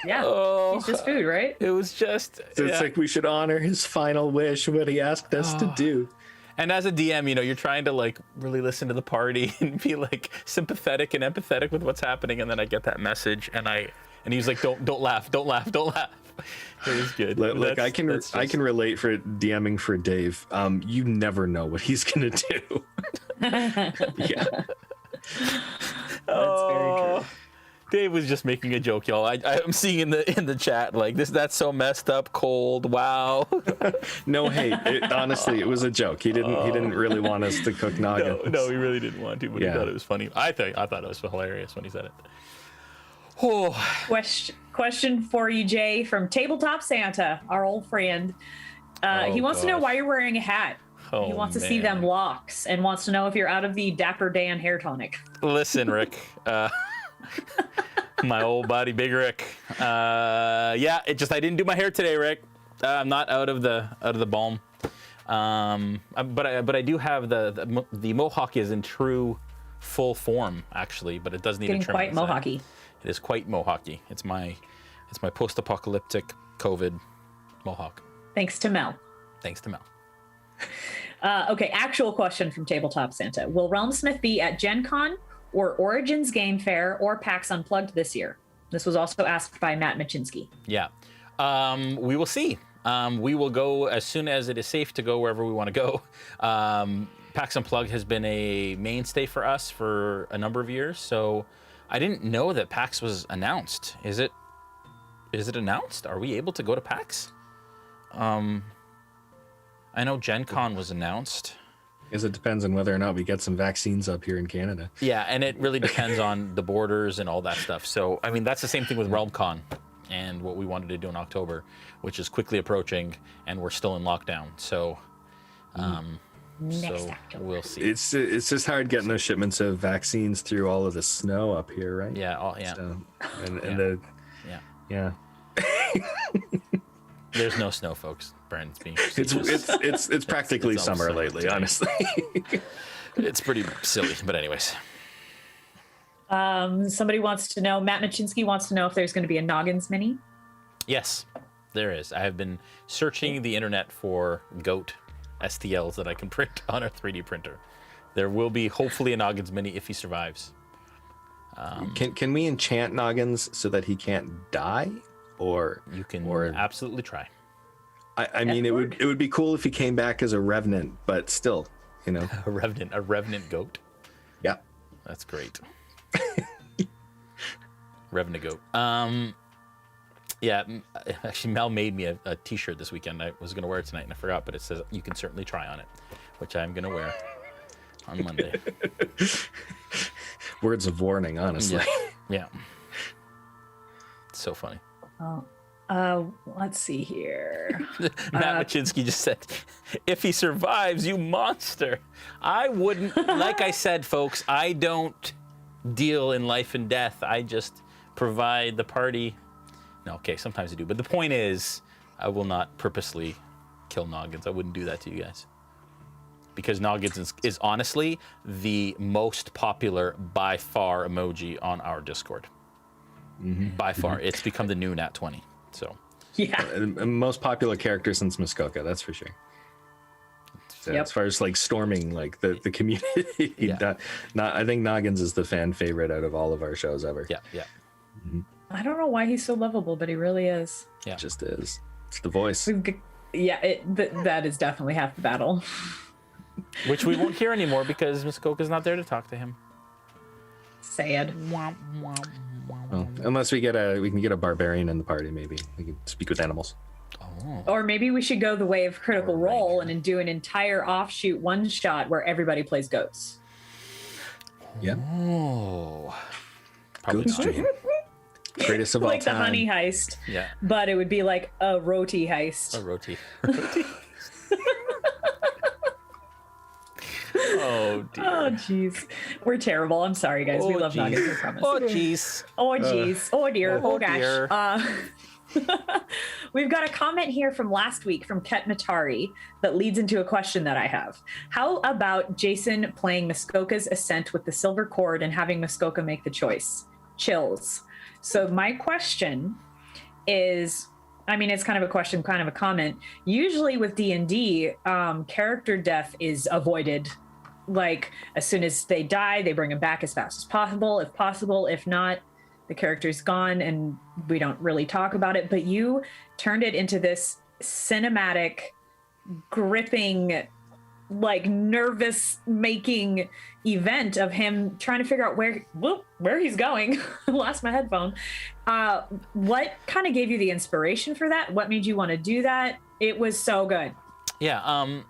Yeah, he's just food, right? It was just. It's like we should honor his final wish, what he asked us to do. And as a DM, you're trying to like really listen to the party and be like sympathetic and empathetic with what's happening, and then I get that message, and he's like, don't laugh. It was good. Like I can relate for DMing for Dave. You never know what he's gonna do. Yeah. That's very true. Dave was just making a joke, y'all. I'm seeing in the chat like this. That's so messed up, cold. Wow. No hate. Honestly, it was a joke. He didn't really want us to cook Noggins. No, he really didn't want to, but he thought it was funny. I thought it was hilarious when he said it. Oh. Question for you, Jay, from Tabletop Santa, our old friend. He wants to know why you're wearing a hat. He wants to see them locks and wants to know if you're out of the Dapper Dan hair tonic. Listen, Rick. My old buddy, Big Rick. I didn't do my hair today, Rick. I'm not out of the balm. But I do have the mohawk is in true full form actually, but it does need a trim. Quite mohawky. It is quite mohawky. It's my post-apocalyptic COVID mohawk. Thanks to Mel. Okay, actual question from Tabletop Santa. Will Realmsmith be at Gen Con or Origins Game Fair or PAX Unplugged this year? This was also asked by Matt Machinsky. Yeah. We will see. We will go as soon as it is safe to go wherever we want to go. PAX Unplugged has been a mainstay for us for a number of years, so I didn't know that PAX was announced. Is it announced? Are we able to go to PAX? I know Gen Con was announced. Because it depends on whether or not we get some vaccines up here in Canada. Yeah, and it really depends on the borders and all that stuff. So, I mean, that's the same thing with RealmCon and what we wanted to do in October, which is quickly approaching, and we're still in lockdown. So, Next October. We'll see. It's just hard getting those shipments of vaccines through all of the snow up here, right? Yeah, So, yeah. There's no snow, folks. Brandon's being it's practically summer lately, honestly. It's pretty silly, but anyways. Somebody wants to know, Matt Machinsky wants to know if there's going to be a Noggins mini. Yes, there is. I have been searching the internet for goat STLs that I can print on a 3D printer. There will be hopefully a Noggins mini if he survives. Can we enchant Noggins so that he can't die? Or you can absolutely try. I mean, it would be cool if he came back as a revenant, but still, a revenant goat. Yeah, that's great. Revenant goat. Yeah, actually, Mel made me a T-shirt this weekend. I was going to wear it tonight, and I forgot, but it says, "You can certainly try on it," which I'm going to wear on Monday. Words of warning, honestly. Yeah. So funny. Let's see here. Matt Machinsky just said, "If he survives, you monster." I wouldn't, like I said, folks, I don't deal in life and death. I just provide the party. No, okay, sometimes I do. But the point is, I will not purposely kill Noggins. I wouldn't do that to you guys. Because Noggins is honestly the most popular by far emoji on our Discord. By far. It's become the new Nat 20. So Yeah. Most popular character since Muskoka, that's for sure. So Yep. As far as like storming like the community, Yeah. I think Noggins is the fan favorite out of all of our shows ever. yeah. I don't know why he's so lovable, but he really is. Yeah. It just is. It's the voice. Yeah, that is definitely half the battle. Which we won't hear anymore because Muskoka's not there to talk to him. Sad. Well, unless we can get a barbarian in the party, maybe we can speak with animals. Or maybe we should go the way of Critical Role and do an entire offshoot one shot where everybody plays goats. Yeah. Oh. Probably Goat not. stream. Greatest of all Like the time. honey heist, Yeah. but it would be like a roti heist. A roti. Oh dear. Oh, jeez. We're terrible. I'm sorry, guys. We love jeez. nuggets, I promise. Oh jeez. Oh, jeez. Oh, dear. Oh, Oh, gosh. dear. We've got a comment here from last week from Ket Matari that leads into a question that I have. How about Jason playing Muskoka's Ascent with the silver cord and having Muskoka make the choice? Chills. So my question is, I mean, it's kind of a question, kind of a comment. Usually with D&D, character death is avoided. Like, as soon as they die, they bring them back as fast as possible, if possible. If not, the character's gone and we don't really talk about it. But you turned it into this cinematic, gripping, like nervous making event of him trying to figure out where he's going. Lost my headphone. What kind of gave you the inspiration for that? What made you want to do that? It was so good. Yeah,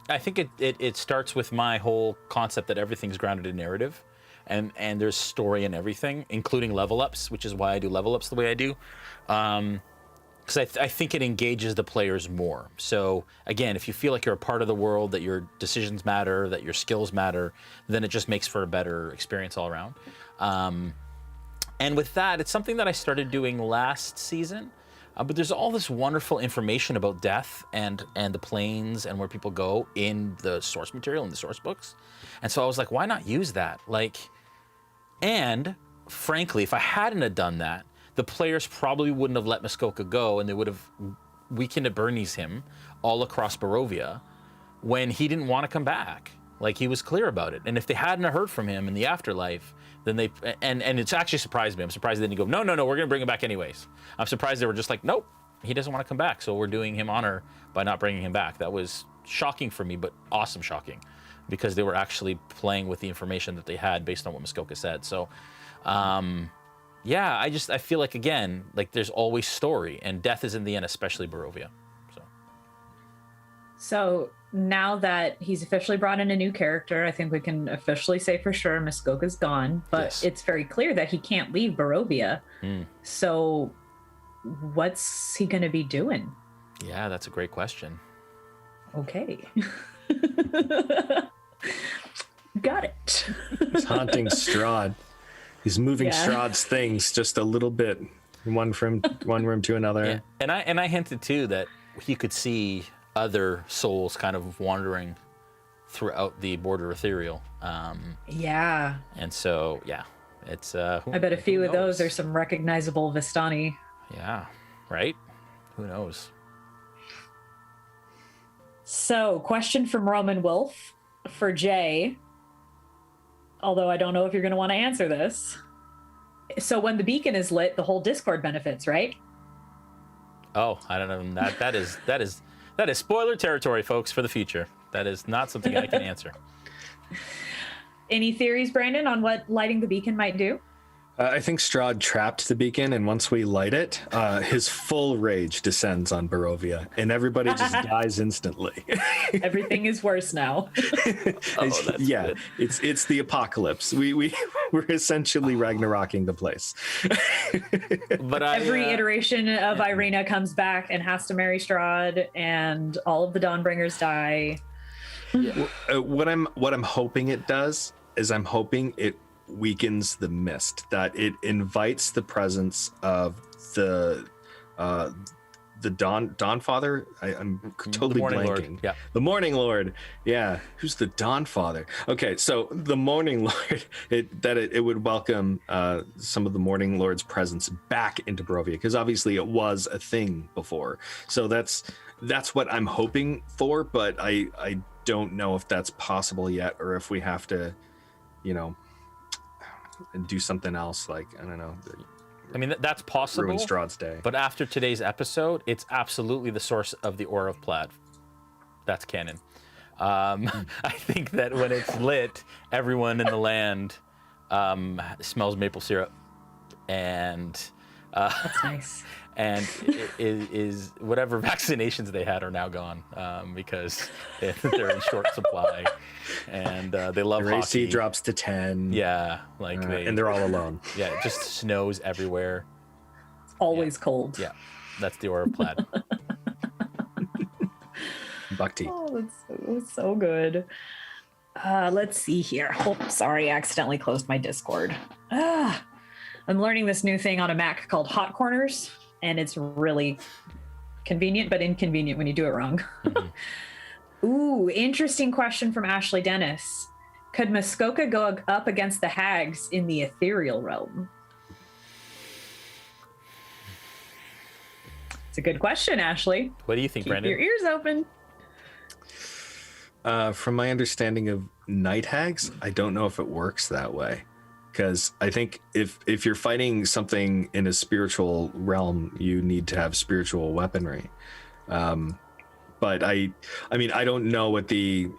I think it starts with my whole concept that everything's grounded in narrative, and there's story in everything, including level ups, which is why I do level ups the way I do. Because I think it engages the players more. So again, if you feel like you're a part of the world, that your decisions matter, that your skills matter, then it just makes for a better experience all around. And with that, it's something that I started doing last season. But there's all this wonderful information about death and the planes and where people go in the source material, in the source books. And so I was like, why not use that? And frankly, if I hadn't have done that, the players probably wouldn't have let Muskoka go, and they would have weakened at Bernie's him all across Barovia when he didn't want to come back. Like, he was clear about it. And if they hadn't heard from him in the afterlife, then they, and it's actually surprised me. I'm surprised they didn't go, no, we're going to bring him back anyways. I'm surprised they were just like, nope, he doesn't want to come back. So we're doing him honor by not bringing him back. That was shocking for me, but awesome shocking, because they were actually playing with the information that they had based on what Muskoka said. So, yeah, I feel like, again, like there's always story, and death is in the end, especially Barovia. So now that he's officially brought in a new character, I think we can officially say for sure Muskoka's gone, but Yes. It's very clear that he can't leave Barovia. So what's he going to be doing? Yeah, that's a great question. Okay. Got it. He's haunting Strahd. He's moving Yeah. Strahd's things just a little bit, one room to another. Yeah. And I hinted too that he could see other souls kind of wandering throughout the border ethereal. Yeah. And so, yeah, it's. I bet a few of those are some recognizable Vistani. Yeah, right? Who knows? So, question from Roman Wolf for Jay. Although I don't know if you're going to want to answer this. So, when the beacon is lit, the whole Discord benefits, right? Oh, I don't know. That is spoiler territory, folks, for the future. That is not something I can answer. Any theories, Brandon, on what lighting the beacon might do? I think Strahd trapped the beacon, and once we light it, his full rage descends on Barovia, and everybody just dies instantly. Everything is worse now. Yeah, good. It's the apocalypse. We're essentially Ragnaroking the place. But every iteration of Irina comes back and has to marry Strahd, and all of the Dawnbringers die. Yeah. What I'm hoping it does is I'm hoping it weakens the mist, that it invites the presence of the Dawnfather. I'm totally blanking. Lord. Yeah, the Morning Lord. Yeah, who's the Dawnfather? Okay, so the Morning Lord. It would welcome some of the Morning Lord's presence back into Barovia, because obviously it was a thing before. So that's what I'm hoping for, but I don't know if that's possible yet, or if we have to, and do something else, like, I don't know. I mean, that's possible. Ruin Strahd's day. But after today's episode, it's absolutely the source of the Aura of Plaid. That's canon. I think that when it's lit, everyone in the land smells maple syrup, and that's nice. And is whatever vaccinations they had are now gone, because they're in short supply, and they love Their hockey. AC drops to 10. Yeah, and they're all alone. Yeah, it just snows everywhere. It's always cold. Yeah, that's the Aura of Plaid. Bhakti. Oh, that's so good. Let's see here. Oh, sorry, I accidentally closed my Discord. I'm learning this new thing on a Mac called Hot Corners, and it's really convenient, but inconvenient when you do it wrong. Mm-hmm. Ooh, interesting question from Ashley Dennis. Could Muskoka go up against the hags in the ethereal realm? It's a good question, Ashley. What do you think, Brandon? Keep your ears open. From my understanding of night hags, I don't know if it works that way. Because I think if you're fighting something in a spiritual realm, you need to have spiritual weaponry. But I mean, I don't know what the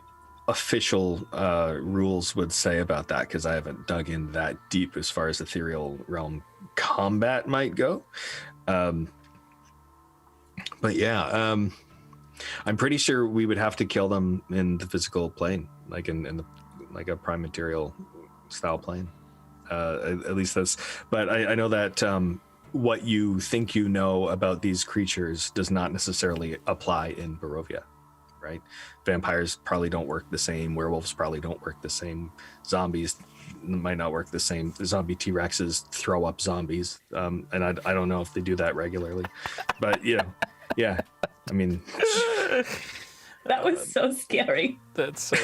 official rules would say about that, because I haven't dug in that deep as far as ethereal realm combat might go. But yeah, I'm pretty sure we would have to kill them in the physical plane, like in the, like a prime material style plane. At least that's, but I know that what you think you know about these creatures does not necessarily apply in Barovia, right? Vampires probably don't work the same. Werewolves probably don't work the same. Zombies might not work the same. The zombie T-Rexes throw up zombies, and I don't know if they do that regularly, but yeah. I mean, that was so scary. That's so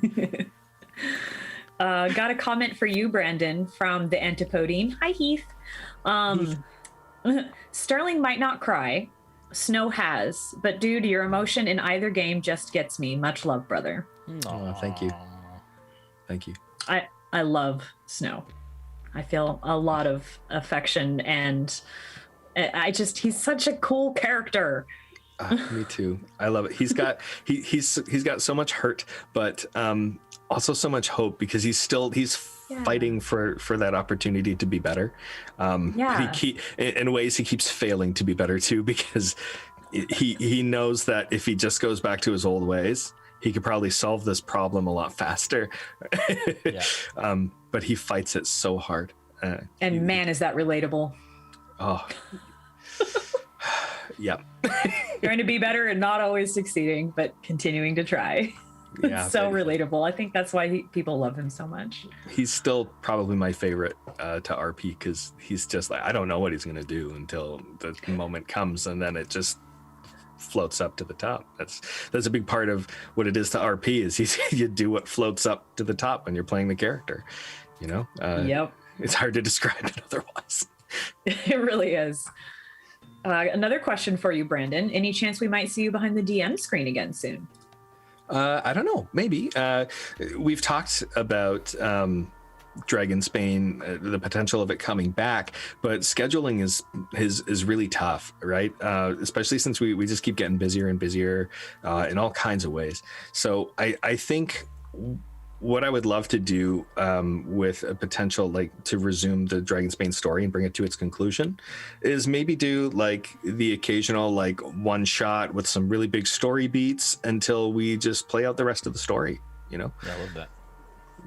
good. Got a comment for you, Brandon, from the Antipodine. Hi, Heath. Sterling might not cry. Snow has, but dude, your emotion in either game just gets me. Much love, brother. Oh, thank you. Thank you. I love Snow. I feel a lot of affection, and he's such a cool character. Me too. I love it. He's got so much hurt, but also so much hope, because he's fighting for that opportunity to be better. In ways he keeps failing to be better too, because he knows that if he just goes back to his old ways, he could probably solve this problem a lot faster. But he fights it so hard. Man, is that relatable. Oh. Yeah. Trying to be better and not always succeeding, but continuing to try. Yeah, it's so relatable. I think that's why people love him so much. He's still probably my favorite to RP, because he's just like, I don't know what he's going to do until the moment comes, and then it just floats up to the top. That's a big part of what it is to RP, is you do what floats up to the top when you're playing the character. Yep. It's hard to describe it otherwise. It really is. Another question for you, Brandon. Any chance we might see you behind the DM screen again soon? I don't know. Maybe. We've talked about Dragonsbane, the potential of it coming back, but scheduling is really tough, right? Especially since we just keep getting busier and busier in all kinds of ways. So I think what I would love to do with a potential, like, to resume the Dragonsbane story and bring it to its conclusion is maybe do like the occasional like one shot with some really big story beats until we just play out the rest of the story, you know? Yeah, I love that.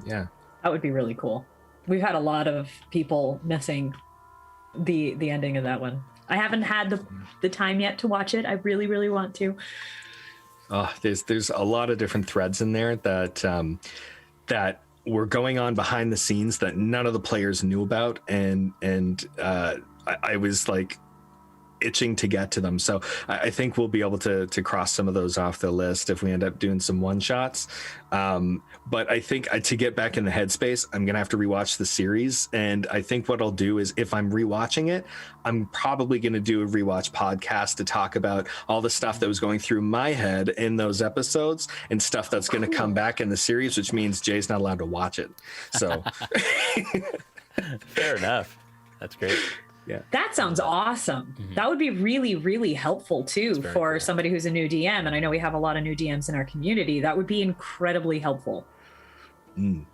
Yeah. That would be really cool. We've had a lot of people missing the ending of that one. I haven't had the time yet to watch it. I really, really want to. Oh, there's a lot of different threads in there that that were going on behind the scenes that none of the players knew about, and I was like itching to get to them. So I think we'll be able to cross some of those off the list if we end up doing some one shots. But I think to get back in the headspace, I'm gonna have to rewatch the series. And I think what I'll do is, if I'm rewatching it, I'm probably gonna do a rewatch podcast to talk about all the stuff that was going through my head in those episodes and stuff that's gonna come back in the series, which means Jay's not allowed to watch it. So Fair enough. That's great. yeah. That sounds awesome. That would be really, really helpful too for cool. somebody who's a new DM. And I know we have a lot of new DMs in our community. That would be incredibly helpful.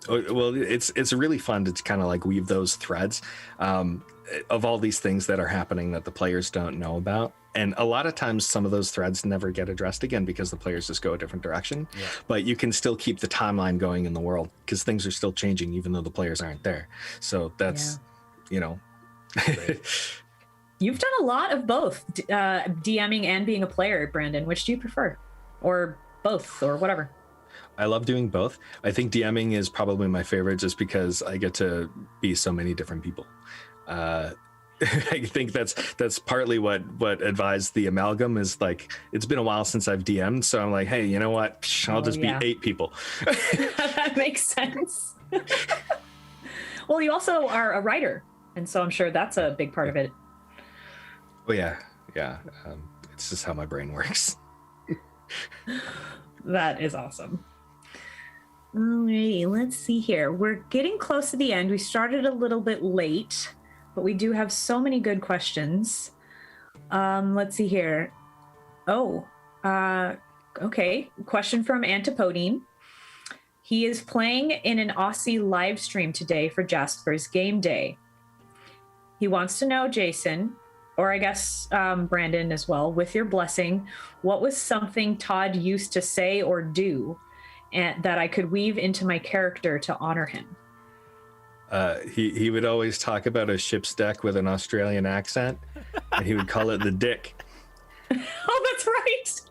Well, it's really fun to kind of like weave those threads of all these things that are happening that the players don't know about. And a lot of times some of those threads never get addressed again because the players just go a different direction. Yeah. But you can still keep the timeline going in the world because things are still changing even though the players aren't there. So that's, you know. You've done a lot of both, DMing and being a player, Brandon. Which do you prefer? Or both, or whatever? I love doing both. I think DMing is probably my favorite just because I get to be so many different people. I think that's partly what advised the amalgam is like, it's been a while since I've DM'd. So I'm like, hey, you know what? I'll just be 8 people. That makes sense. Well, you also are a writer. And so I'm sure that's a big part of it. Oh, yeah. Yeah. It's just how my brain works. That is awesome. Alrighty, let's see here. We're getting close to the end. We started a little bit late, but we do have so many good questions. Let's see here. Okay. Question from Antipodine. He is playing in an Aussie live stream today for Jasper's game day. He wants to know, Jason, or I guess Brandon as well, with your blessing, what was something Todd used to say or do and that I could weave into my character to honor him? He would always talk about a ship's deck with an Australian accent, and he would call it the dick. Oh, that's right.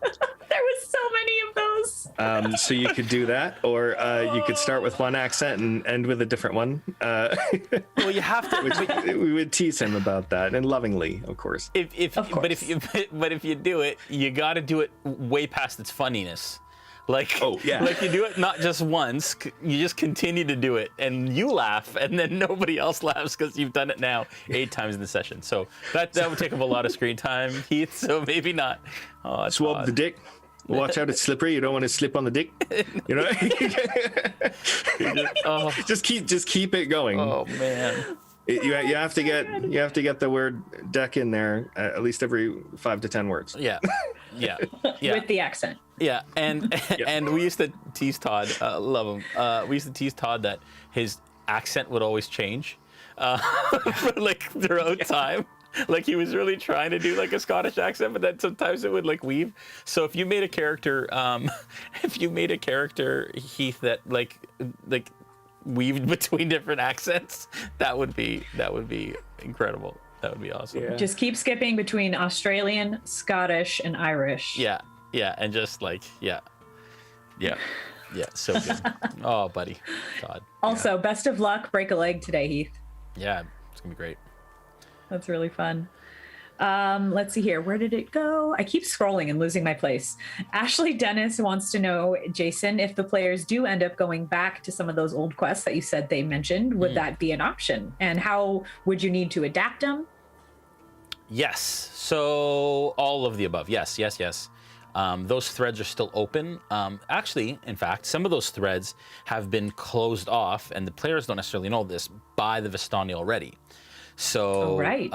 There was so many of those. So you could do that, or you could start with one accent and end with a different one. Well, you have to. We would tease him about that, and lovingly, of course. But if you do it, you got to do it way past its funniness. Like, like you do it not just once, you just continue to do it, and you laugh, and then nobody else laughs because you've done it now 8 times in the session. So that would take up a lot of screen time, Heath. So maybe not. Oh, swab the dick. Watch out, it's slippery. You don't want to slip on the dick. You know. Just keep it going. Oh man. You have to get the word deck in there at least every 5 to 10 words. Yeah. With the accent. Yeah, and we used to tease Todd. Love him. We used to tease Todd that his accent would always change, for like throughout time. Like he was really trying to do like a Scottish accent, but then sometimes it would like weave. So if you made a character, Heath, that like weaved between different accents, that would be incredible. That would be awesome. Yeah. Just keep skipping between Australian, Scottish, and Irish. Yeah, and just like yeah, so good. Oh, buddy, Todd. Also, best of luck. Break a leg today, Heath. Yeah, it's gonna be great. That's really fun. Let's see here. Where did it go? I keep scrolling and losing my place. Ashley Dennis wants to know, Jason, if the players do end up going back to some of those old quests that you said they mentioned, would that be an option? And how would you need to adapt them? Yes. So all of the above. Yes. Those threads are still open. Actually, in fact, some of those threads have been closed off, and the players don't necessarily know this, by the Vistani already. So Right.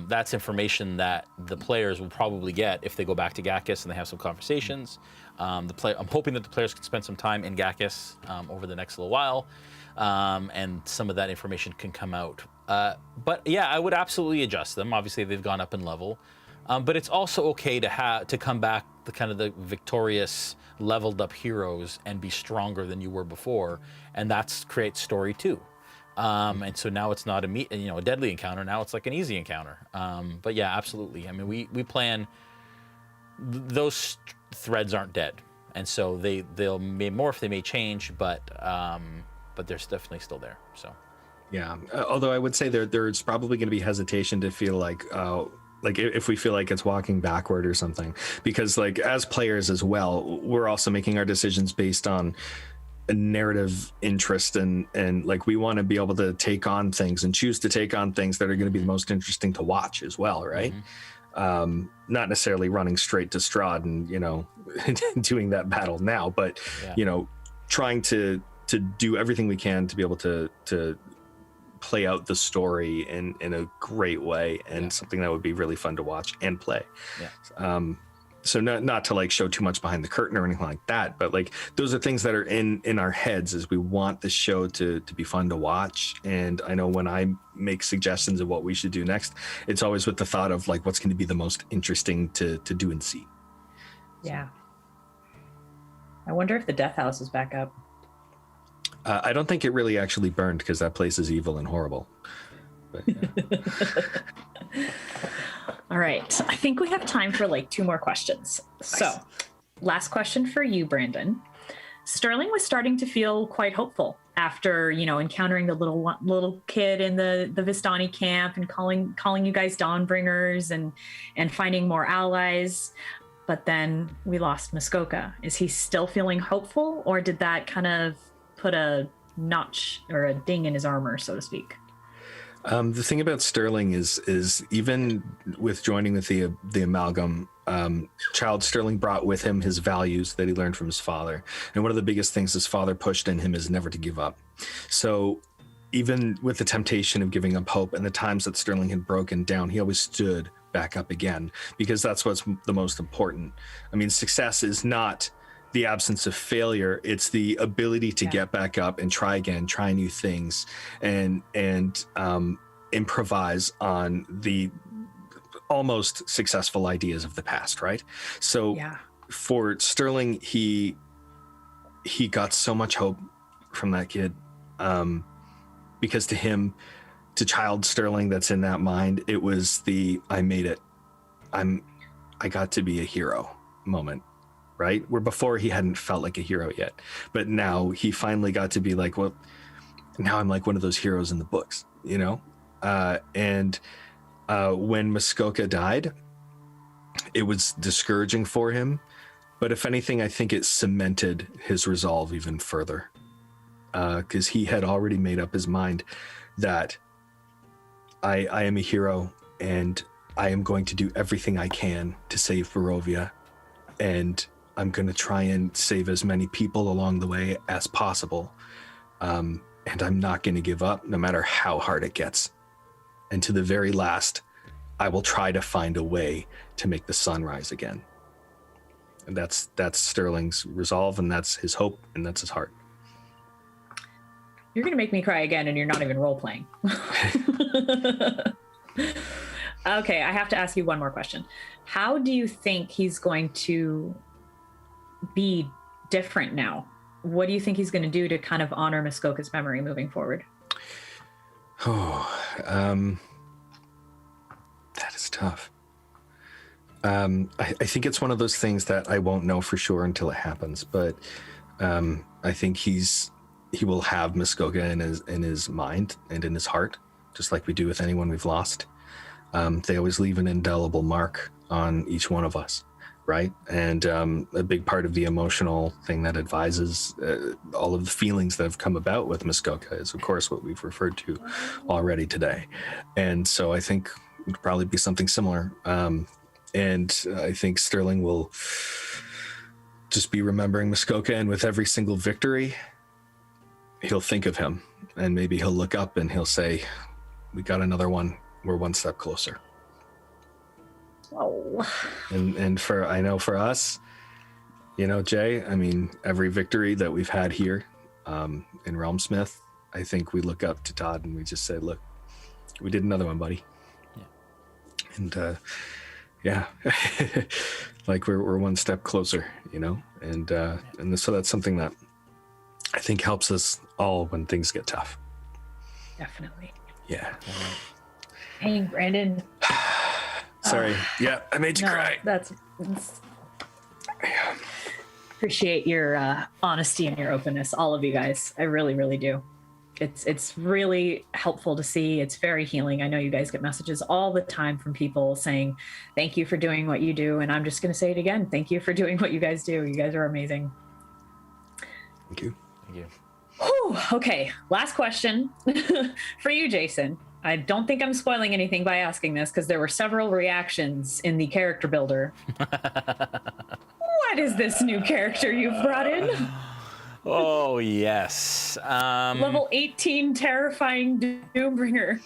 that's information that the players will probably get if they go back to GACUS and they have some conversations. I'm hoping that the players can spend some time in GACUS over the next little while, and some of that information can come out. But yeah, I would absolutely adjust them. Obviously, they've gone up in level, but it's also okay to come back the victorious, leveled up heroes and be stronger than you were before, and that's creates story too. And so now it's not a deadly encounter. Now it's like an easy encounter. But yeah, absolutely. I mean, we plan. Those threads aren't dead, and so they'll may morph, they may change, but they're definitely still there. So Yeah. Although I would say there's probably going to be hesitation to feel like if we feel like it's walking backward or something, because like as players as well, we're also making our decisions based on a narrative interest, and like we want to be able to take on things and choose to take on things that are going to be the most interesting to watch as well, right? Not necessarily running straight to Strahd and doing that battle now, but trying to do everything we can to be able to play out the story in a great way, and something that would be really fun to watch and play. So not to like show too much behind the curtain or anything like that, but like those are things that are in our heads as we want the show to be fun to watch. And I know when I make suggestions of what we should do next, it's always with the thought of like what's going to be the most interesting to do and see. Yeah. I wonder if the Death House is back up. I don't think it really actually burned, because that place is evil and horrible. But, yeah. All right. I think we have time for like 2 more questions. Nice. So, last question for you, Brandon. Sterling was starting to feel quite hopeful after, encountering the little kid in the Vistani camp and calling you guys Dawnbringers and finding more allies. But then we lost Muskoka. Is he still feeling hopeful, or did that kind of put a notch or a ding in his armor, so to speak? The thing about Sterling is even with joining with the amalgam, Child Sterling brought with him his values that he learned from his father. And one of the biggest things his father pushed in him is never to give up. So even with the temptation of giving up hope and the times that Sterling had broken down, he always stood back up again, because that's what's the most important. I mean, success is not the absence of failure, it's the ability to get back up and try again, try new things, and improvise on the almost successful ideas of the past, right? So for Sterling, he got so much hope from that kid, because to him, to Child Sterling that's in that mind, it was the I made it, I got to be a hero moment, right? Where before he hadn't felt like a hero yet, but now he finally got to be like, well, now I'm like one of those heroes in the books, and when Muskoka died, it was discouraging for him, but if anything, I think it cemented his resolve even further, because he had already made up his mind that I am a hero, and I am going to do everything I can to save Barovia, and I'm going to try and save as many people along the way as possible. And I'm not going to give up no matter how hard it gets. And to the very last, I will try to find a way to make the sun rise again. And that's Sterling's resolve, and that's his hope, and that's his heart. You're going to make me cry again, and you're not even role-playing. Okay, I have to ask you one more question. How do you think he's going to be different now? What do you think he's going to do to kind of honor Muskoka's memory moving forward? That is tough. I think it's one of those things that I won't know for sure until it happens, but I think he will have Muskoka in his mind and in his heart, just like we do with anyone we've lost. They always leave an indelible mark on each one of us, right? And a big part of the emotional thing that advises all of the feelings that have come about with Muskoka is, of course, what we've referred to already today. And so I think it'd probably be something similar. And I think Sterling will just be remembering Muskoka, and with every single victory, he'll think of him, and maybe he'll look up and he'll say, we got another one we're one step closer. Oh, And I know for us, Jay, I mean, every victory that we've had here in Realmsmith, I think we look up to Todd and we just say, look, we did another one, buddy. Yeah. And yeah, like we're one step closer, and so that's something that I think helps us all when things get tough. definitely. Yeah. Dang, Brandon. Sorry. Yeah, I made you cry. That's appreciate your honesty and your openness, all of you guys. I really, really do. It's really helpful to see. It's very healing. I know you guys get messages all the time from people saying, thank you for doing what you do. And I'm just going to say it again. Thank you for doing what you guys do. You guys are amazing. Thank you. Thank you. Whew, okay, last question for you, Jason. I don't think I'm spoiling anything by asking this because there were several reactions in the character builder. What is this new character you've brought in? Oh, yes. Level 18 terrifying Doombringer.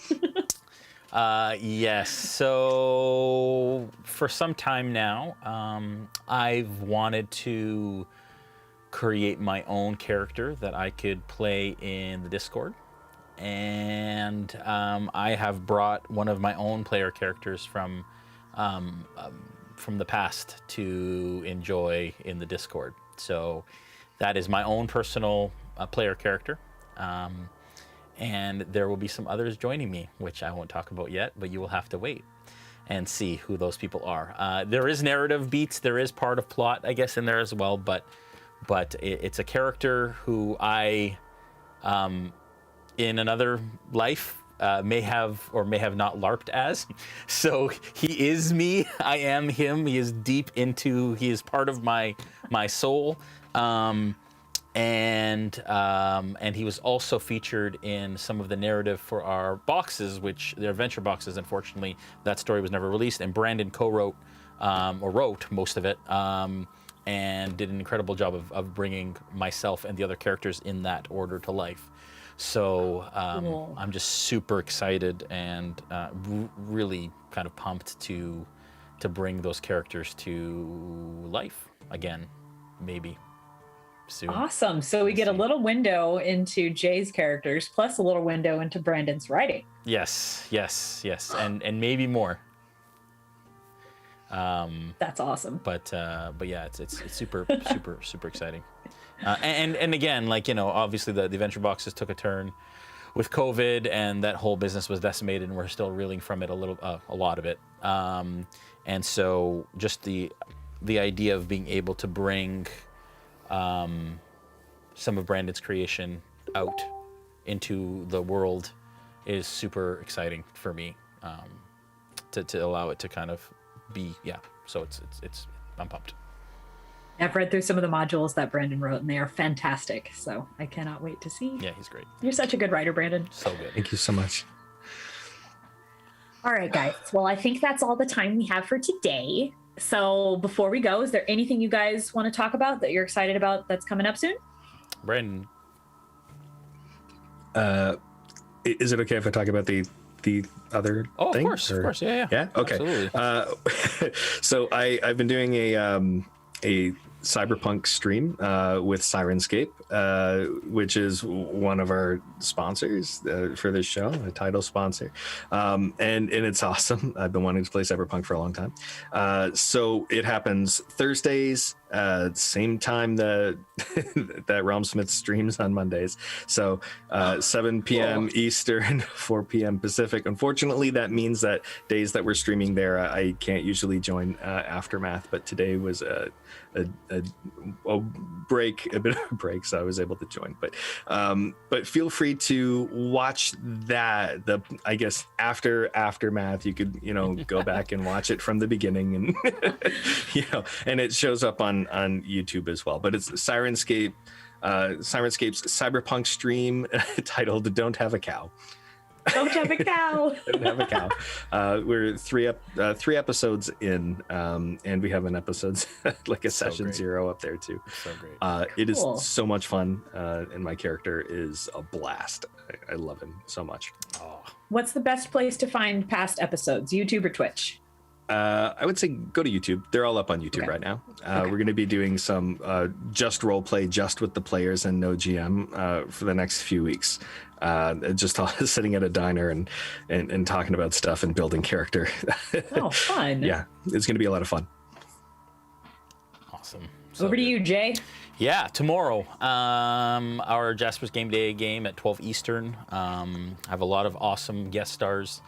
Yes. So for some time now, I've wanted to create my own character that I could play in the Discord. And I have brought one of my own player characters from the past to enjoy in the Discord. So that is my own personal player character. And there will be some others joining me, which I won't talk about yet, but you will have to wait and see who those people are. There is narrative beats. There is part of plot, I guess, in there as well. But it's a character who I, in another life, may have or may have not LARPed as. So he is me. I am him. He is he is part of my soul. And he was also featured in some of the narrative for our boxes, which they're adventure boxes. Unfortunately, that story was never released, and Brandon co-wrote or wrote most of it, and did an incredible job of bringing myself and the other characters in that order to life. So Cool. I'm just super excited and really kind of pumped to bring those characters to life again, maybe. Soon. Awesome. So we get a little window into Jay's characters, plus a little window into Brandon's writing. Yes, and maybe more. That's awesome. But yeah, it's super super exciting. And again, like, obviously the adventure boxes took a turn with COVID, and that whole business was decimated, and we're still reeling from it a lot of it. And so just the idea of being able to bring some of Brandon's creation out into the world is super exciting for me, to allow it to kind of be, so it's I'm pumped. I've read through some of the modules that Brandon wrote, and they are fantastic. So I cannot wait to see. Yeah, he's great. You're such a good writer, Brandon. So good. Thank you so much. All right, guys. Well, I think that's all the time we have for today. So before we go, is there anything you guys want to talk about that you're excited about that's coming up soon? Brandon. Is it okay if I talk about the other thing? Of course. Yeah. Yeah? Okay. Absolutely. So I've been doing a cyberpunk stream with Sirenscape, which is one of our sponsors for this show, a title sponsor, and it's awesome. I've been wanting to play cyberpunk for a long time. So it happens Thursdays, same time that Realmsmith streams on Mondays. So 7 p.m. Eastern, 4 p.m. Pacific. Unfortunately, that means that days that we're streaming there, I can't usually join Aftermath, but today was a bit of a break, so I was able to join. But feel free to watch that. I guess after Aftermath, you could go back and watch it from the beginning, and and it shows up on YouTube as well. But it's Sirenscape's cyberpunk stream titled "Don't Have a Cow." Don't have a cow. Don't have a cow. We're three episodes in, and we have an episode like a session 0 up there too. So great. It is Cool. so much fun, and my character is a blast. I love him so much. Oh, what's the best place to find past episodes, YouTube or Twitch? I would say go to YouTube. They're all up on YouTube right now. We're going to be doing some just role play, just with the players and no GM for the next few weeks. Just sitting at a diner and talking about stuff and building character. Oh, fun. Yeah, it's going to be a lot of fun. Awesome. Over to you, Jay. Yeah, tomorrow, our Jasper's Game Day game at 12 Eastern. I have a lot of awesome guest stars.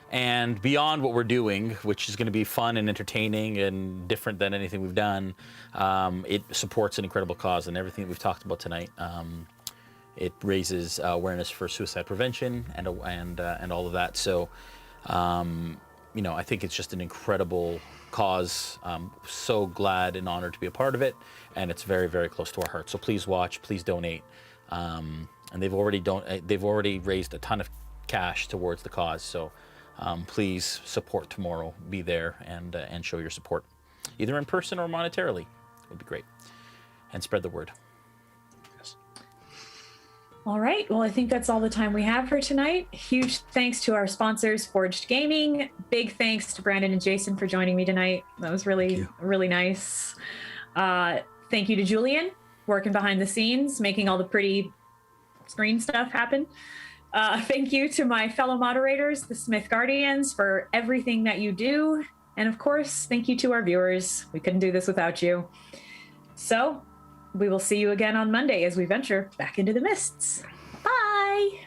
And beyond what we're doing, which is going to be fun and entertaining and different than anything we've done, it supports an incredible cause, and everything that we've talked about tonight. It raises awareness for suicide prevention and all of that. So, I think it's just an incredible cause. So glad and honored to be a part of it, and it's very, very close to our heart. So please watch, please donate. And they've already raised a ton of cash towards the cause. So. Please support tomorrow. Be there and show your support, either in person or monetarily. It would be great. And spread the word. Yes. All right. Well, I think that's all the time we have for tonight. Huge thanks to our sponsors, Forged Gaming. Big thanks to Brandon and Jason for joining me tonight. That was really, really nice. Thank you to Julian, working behind the scenes, making all the pretty screen stuff happen. Thank you to my fellow moderators, the Smith Guardians, for everything that you do. And of course, thank you to our viewers. We couldn't do this without you. So we will see you again on Monday as we venture back into the mists. Bye.